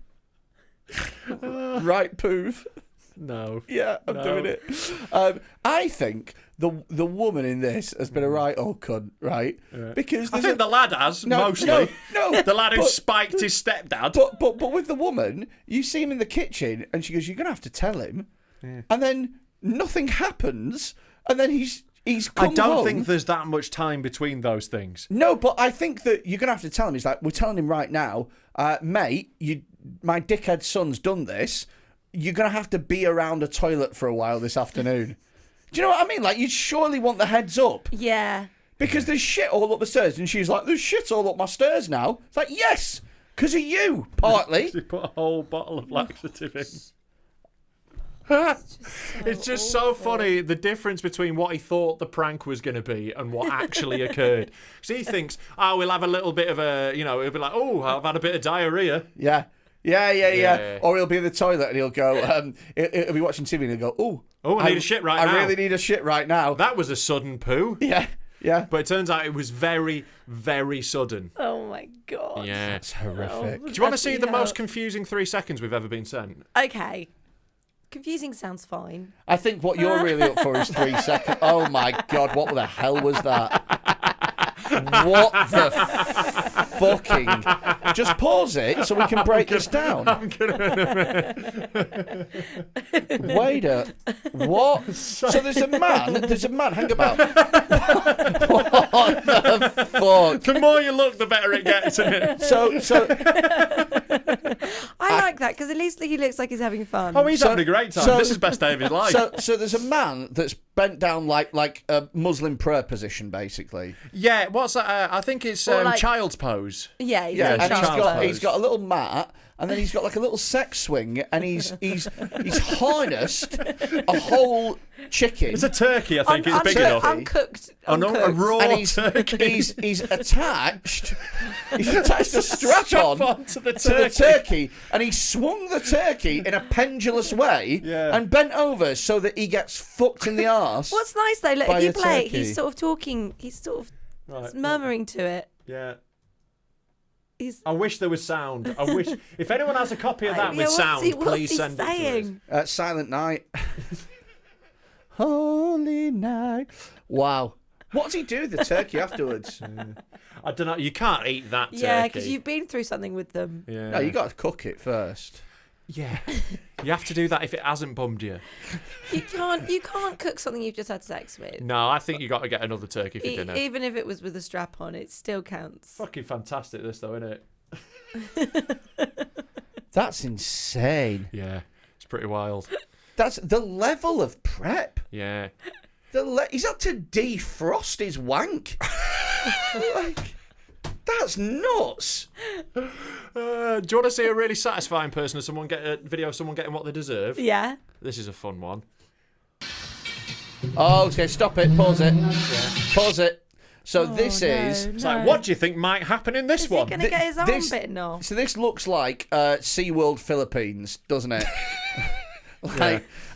Right poof. No. Yeah, I'm doing it. I think the woman in this has been a right old cunt, right? Yeah. Because I think the lad has, mostly. No, the lad who spiked his stepdad. But with the woman, you see him in the kitchen, and she goes, "You're gonna have to tell him," and then nothing happens, and then he's come I don't home. think there's that much time between those things. No, but I think that you're gonna have to tell him. He's like, we're telling him right now, mate. My dickhead son's done this. You're going to have to be around a toilet for a while this afternoon. Do you know what I mean? Like, you'd surely want the heads up. Yeah. Because there's shit all up the stairs. And she's like, there's shit all up my stairs now. It's like, yes, because of you, partly. She put a whole bottle of laxative in. It's just so funny, the difference between what he thought the prank was going to be and what actually occurred. Because he thinks, we'll have a little bit of a, he'll be like, I've had a bit of diarrhea. Yeah. Or he'll be in the toilet and he'll go, he'll be watching TV and he'll go, I need a shit right now. I really need a shit right now. That was a sudden poo. Yeah. But it turns out it was very, very sudden. Oh my God. Yeah. That's horrific. Do you want to see the most confusing 3 seconds we've ever been sent? Okay. Confusing sounds fine. I think what you're really up for is 3 seconds. Oh my God, what the hell was that? What the fucking... Just pause it so we can break this down. Wait a... What? So there's a man, hang about. What the fuck? The more you look, the better it gets, isn't it? So I like that because at least he looks like he's having fun. Oh, he's having a great time. This is best day of his life. So there's a man that's bent down like a Muslim prayer position, basically. Yeah, what's that? I think it's child's pose. Yeah, he's And child's he's got a little mat, and then he's got like a little sex swing, and he's harnessed a whole chicken. It's a turkey, I think. It's big enough. Uncooked. Oh no, a raw and turkey. He's attached a strap on to the turkey, and he swung the turkey in a pendulous way and bent over so that he gets fucked in the arse. What's nice though, look, by if you a play it, turkey. he's sort of talking, he's sort of murmuring to it. Yeah. He's... I wish there was sound. I wish if anyone has a copy of that with what's sound, what's please he send saying? it to us. Silent Night. Holy night. Wow. What does he do with the turkey afterwards? I don't know. You can't eat that turkey. Yeah, because you've been through something with them. Yeah. No, you got to cook it first. Yeah. You have to do that if it hasn't bummed you. You can't cook something you've just had sex with. No, I think you got to get another turkey for dinner. Even if it was with a strap on, it still counts. Fucking fantastic, this though, isn't it? That's insane. Yeah, it's pretty wild. That's the level of prep. Yeah. He's had to defrost his wank. Like, that's nuts. Do you want to see a really satisfying person of someone get a video of someone getting what they deserve? Yeah. This is a fun one. Oh, okay, stop it. Pause it. Pause it. So this is... It's like, what do you think might happen in this one? Is he going to get his arm bitten off? So this looks like SeaWorld Philippines, doesn't it?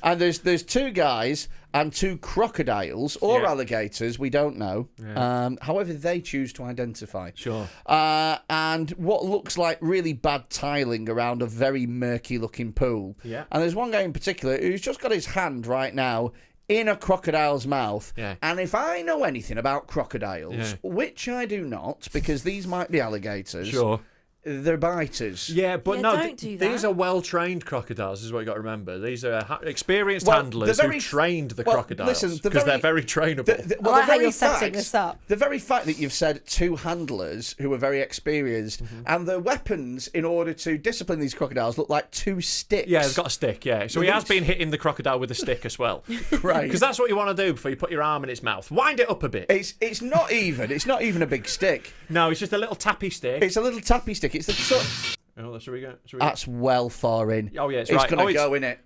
And there's two guys and two crocodiles or alligators, we don't know. Yeah. However, they choose to identify. Sure. And what looks like really bad tiling around a very murky-looking pool. Yeah. And there's one guy in particular who's just got his hand right now in a crocodile's mouth. Yeah. And if I know anything about crocodiles, which I do not, because these might be alligators. Sure. They're biters. Yeah, but no, don't do that. These are well-trained crocodiles, is what you got to remember. These are experienced handlers who trained the crocodiles. Listen, because they're very trainable. I like how you're setting this up. The very fact that you've said two handlers who are very experienced, and the weapons in order to discipline these crocodiles look like two sticks. Yeah, they've got a stick, yeah. So he has been hitting the crocodile with a stick as well. Right. Because that's what you want to do before you put your arm in its mouth. Wind it up a bit. It's not even a big stick. No, it's just a little tappy stick. It's a little tappy stick. It's the sort. Oh, should we go? That's well far in. Oh, yeah, it's right. right. Going to go in it.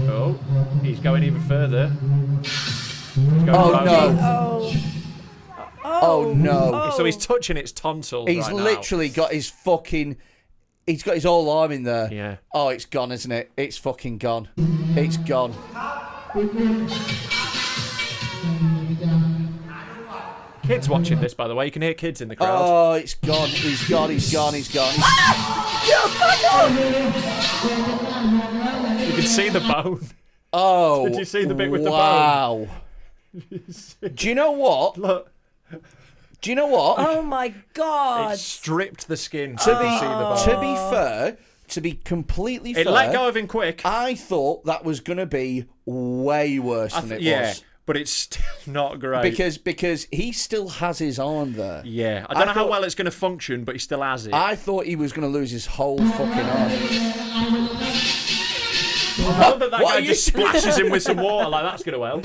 Oh, he's going even further. No. Oh, no. So he's touching its tonsil. He's literally got his fucking... He's got his whole arm in there. Yeah. Oh, it's gone, isn't it? It's fucking gone. It's gone. Kids watching this, by the way. You can hear kids in the crowd. Oh, it's gone. He's gone. He's gone. He's gone. You can see the bone. Oh. Did you see the bit with the bone? Wow. Do you know what? Look. Do you know what? Oh my God. It stripped the skin. To be fair, to be completely fair, It let go of him quick. I thought that was going to be way worse than it was. But it's still not great. Because he still has his arm there. Yeah, I don't know how well it's going to function, but he still has it. I thought he was going to lose his whole fucking arm. I love that guy just splashes him with some water, like that's going to help.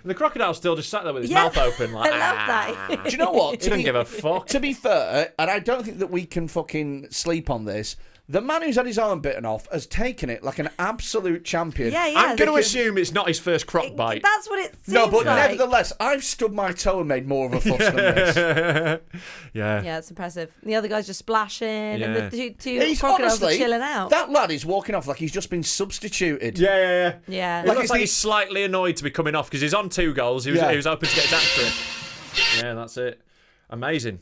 The crocodile's still just sat there with his mouth open, like. I love that. Do you know what? He doesn't give a fuck. To be fair, and I don't think that we can fucking sleep on this, the man who's had his arm bitten off has taken it like an absolute champion. Yeah. I'm going to assume it's not his first croc bite. That's what it seems No, but like. nevertheless, I've stood my toe and made more of a fuss than this. Yeah. Yeah, it's impressive. The other guy's just splashing, and the two He's crocodiles honestly are chilling out. That lad is walking off like he's just been substituted. Yeah. Yeah. It looks like he's slightly annoyed to be coming off because he's on 2 goals. He was hoping to get his hat trick. Yeah, that's it. Amazing.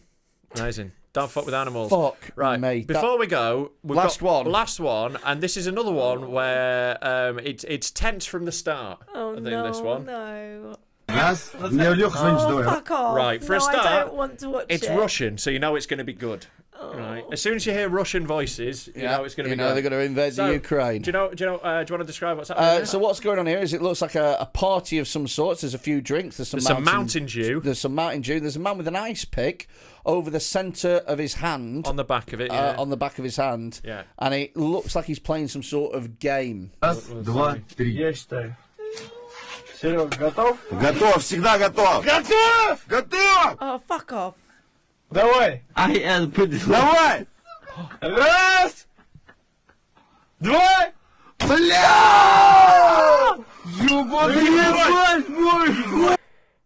Don't fuck with animals. Fuck, right, mate. Before we go, we've Last got one. Last one, and this is another one where it's tense from the start. Oh, I think no, this one. no. Oh, fuck off. Right, for a No, start, I don't want to watch it's it. Russian, so you know it's going to be good. Right. As soon as you hear Russian voices, you know it's going to be good. they're going to invade the Ukraine. Do you want to describe what's happening? So what's going on here is it looks like a party of some sorts. There's a few drinks. There's some Mountain Dew. There's some Mountain Dew. There's a man with an ice pick over the centre of his hand. On the back of it, on the back of his hand. Yeah. And it looks like he's playing some sort of game. Раз, два, три. Я считаю. Серега, готов? Готов, всегда готов. Готов! Готов! Oh, fuck off. Давай. Давай! Раз, два. Бля! Ебать мой!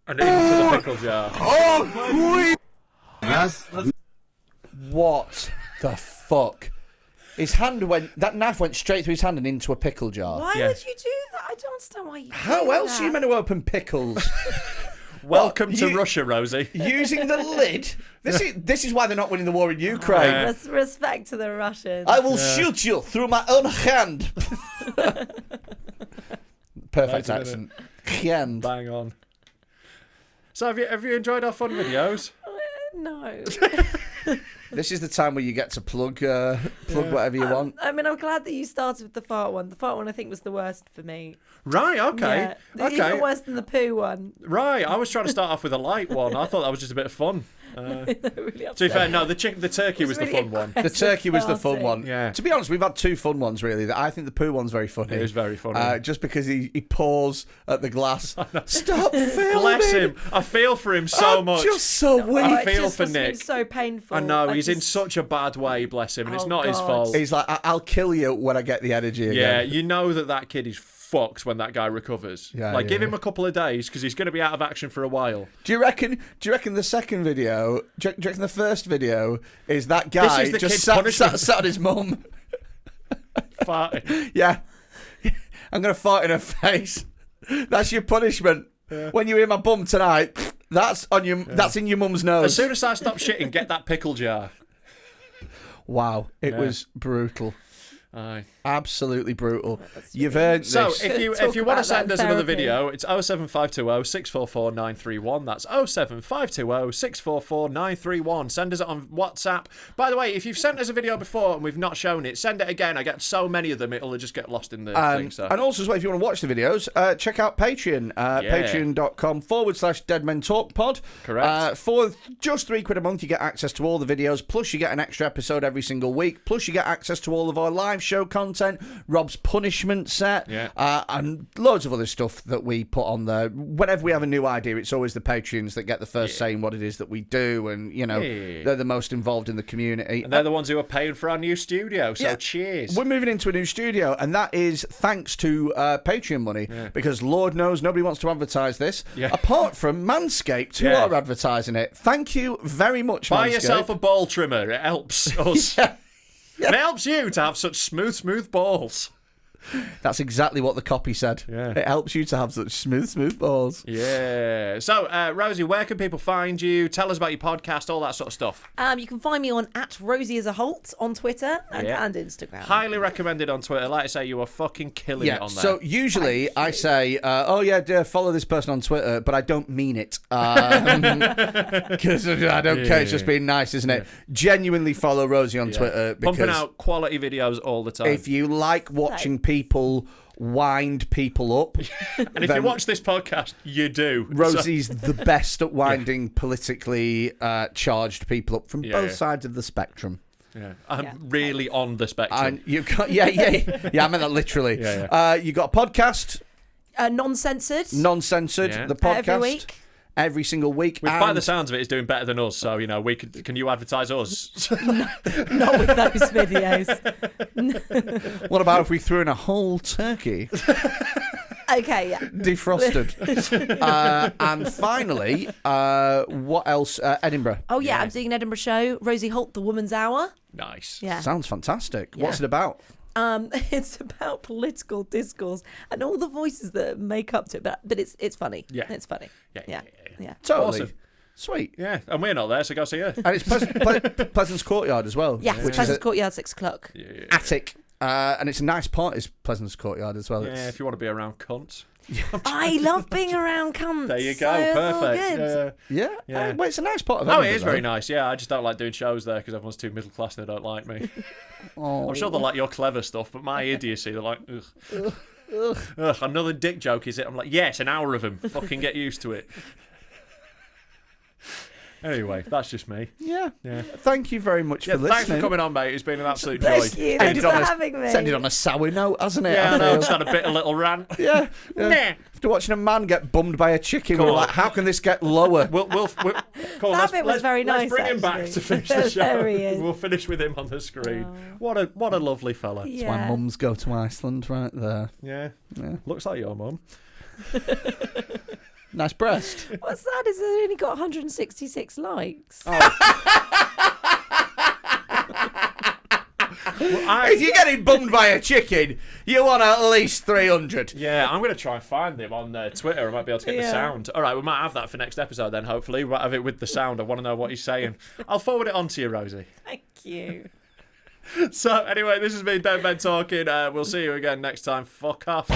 And into the pickle jar. О, хуй! Раз. What the fuck? That knife went straight through his hand and into a pickle jar. Why Yeah. would you do that? I don't understand why you How do else that. are you meant to open pickles? Welcome to you- Russia, Rosie. Using the lid? This is why they're not winning the war in Ukraine. Respect to the Russians. I will shoot you through my own hand. Perfect Right, accent. Hand. Bang on. So have you enjoyed our fun videos? No. This is the time where you get to plug whatever you want. I mean, I'm glad that you started with the fart one. The fart one, I think, was the worst for me. Right, okay. Yeah. Even worse than the poo one. Right, I was trying to start off with a light one. I thought that was just a bit of fun. Really To be fair, no, the turkey was the really fun one. The turkey was the fun farting. one. Yeah. To be honest, we've had 2 fun ones, really. I think the poo one's very funny. It is very funny. Just because he paws at the glass. Stop filming! Bless him. I feel for him so I'm much. just so weak. I It feel just for must have been Nick. so painful. I know, I he's in just- such a bad way, bless him, and it's Oh, not his God. fault. He's like, I'll kill you when I get the energy again. Yeah, you know that kid is fucked when that guy recovers. Yeah, give yeah. him a couple of days because he's going to be out of action for a while. Do you reckon the second video? Do you reckon the first video is that guy is the just kid's sat punishment. on his mum? Farting. Yeah, I'm gonna fart in her face. That's your punishment. When you hear my bum tonight, that's on your. That's in your mum's nose. As soon as I stop shitting, get that pickle jar. Wow, it was brutal. Aye. Absolutely brutal. You've earned So this. if you Talk want to about send that us another therapy. video, it's 07520 644 931. That's 07520 644 931. Send us it on WhatsApp. By the way, if you've sent us a video before and we've not shown it, send it again. I get so many of them, it'll just get lost in the thing. So. And also, as well, if you want to watch the videos, check out Patreon. Patreon.com/Dead Men Talk Pod. Correct. For just £3 a month, you get access to all the videos, plus you get an extra episode every single week, plus you get access to all of our live show content, Rob's punishment set, and loads of other stuff that we put on there. Whenever we have a new idea, it's always the Patreons that get the first say in what it is that we do, and, you know, they're the most involved in the community. And they're the ones who are paying for our new studio, so cheers. We're moving into a new studio, and that is thanks to Patreon money, because Lord knows nobody wants to advertise this, apart from Manscaped, who are advertising it. Thank you very much, Buy Manscaped. yourself a ball trimmer. It helps us. It helps you to have such smooth balls. That's exactly what the copy said. Yeah. It helps you to have such smooth balls. Yeah. So, Rosie, where can people find you? Tell us about your podcast, all that sort of stuff. You can find me on @RosieIsAHolt on Twitter and Instagram. Highly recommended on Twitter. Like I say, you are fucking killing it on there. So usually I say, follow this person on Twitter, but I don't mean it. Because I don't care. It's just being nice, isn't it? Genuinely follow Rosie on Twitter. Because pumping out quality videos all the time. if you like watching people wind people up, and if you watch this podcast, you do. Rosie's the best at winding politically charged people up from both sides of the spectrum. Yeah, I'm really on the spectrum. And you've got, I meant that literally. You got a podcast, Non-censored, the podcast every week. Every single week. Which, by the sounds of it, is doing better than us. So, we can you advertise us? Not with those videos. What about if we threw in a whole turkey? Okay, yeah. Defrosted. And finally, what else? Edinburgh. Oh, yeah, I'm doing an Edinburgh show. Rosie Holt, The Woman's Hour. Nice. Yeah. Sounds fantastic. What's it about? It's about political discourse and all the voices that make up to it, but it's funny. Yeah. It's funny. Yeah. Totally. Awesome. Sweet. Yeah, and we're not there, so go see her. And it's Pleasance Courtyard as well. Yes, which Pleasance is Courtyard, 6:00. Yeah. attic. And it's a nice part, is Pleasance Courtyard as well. Yeah, if you want to be around cunts. I love being around cunts. There you so go, it's all perfect. good. Yeah. Well, it's a nice part of Oh, Edinburgh, it is very though. nice. Yeah, I just don't like doing shows there because everyone's too middle class and they don't like me. Oh. I'm sure they like your clever stuff, but my idiocy, they're like, ugh. Ugh, another dick joke, is it? I'm like, yes, an hour of them. Fucking get used to it. Anyway, that's just me. Yeah. Thank you very much for listening. Thanks for coming on, mate. It's been an absolute joy. Thank you. Thanks for having me. It's ended on a sour note, hasn't it? Yeah, I know. feel. Just had a bit, a little rant. Yeah. Nah. After watching a man get bummed by a chicken, Come we're on. like, how can this get lower? We'll come on, That bit was very nice, Let's bring him back actually. to finish the show. There he is. We'll finish with him on the screen. What a lovely fella. Yeah. My mums go to Iceland right there. Yeah. Yeah. Looks like your mum. Nice breast. What's sad is it only got 166 likes. If you're getting bummed by a chicken, you want at least 300. Yeah, I'm going to try and find him on Twitter. I might be able to get the sound. All right, we might have that for next episode then, hopefully. We might have it with the sound. I want to know what he's saying. I'll forward it on to you, Rosie. Thank you. So, anyway, this has been Dead Men Talking. We'll see you again next time. Fuck off.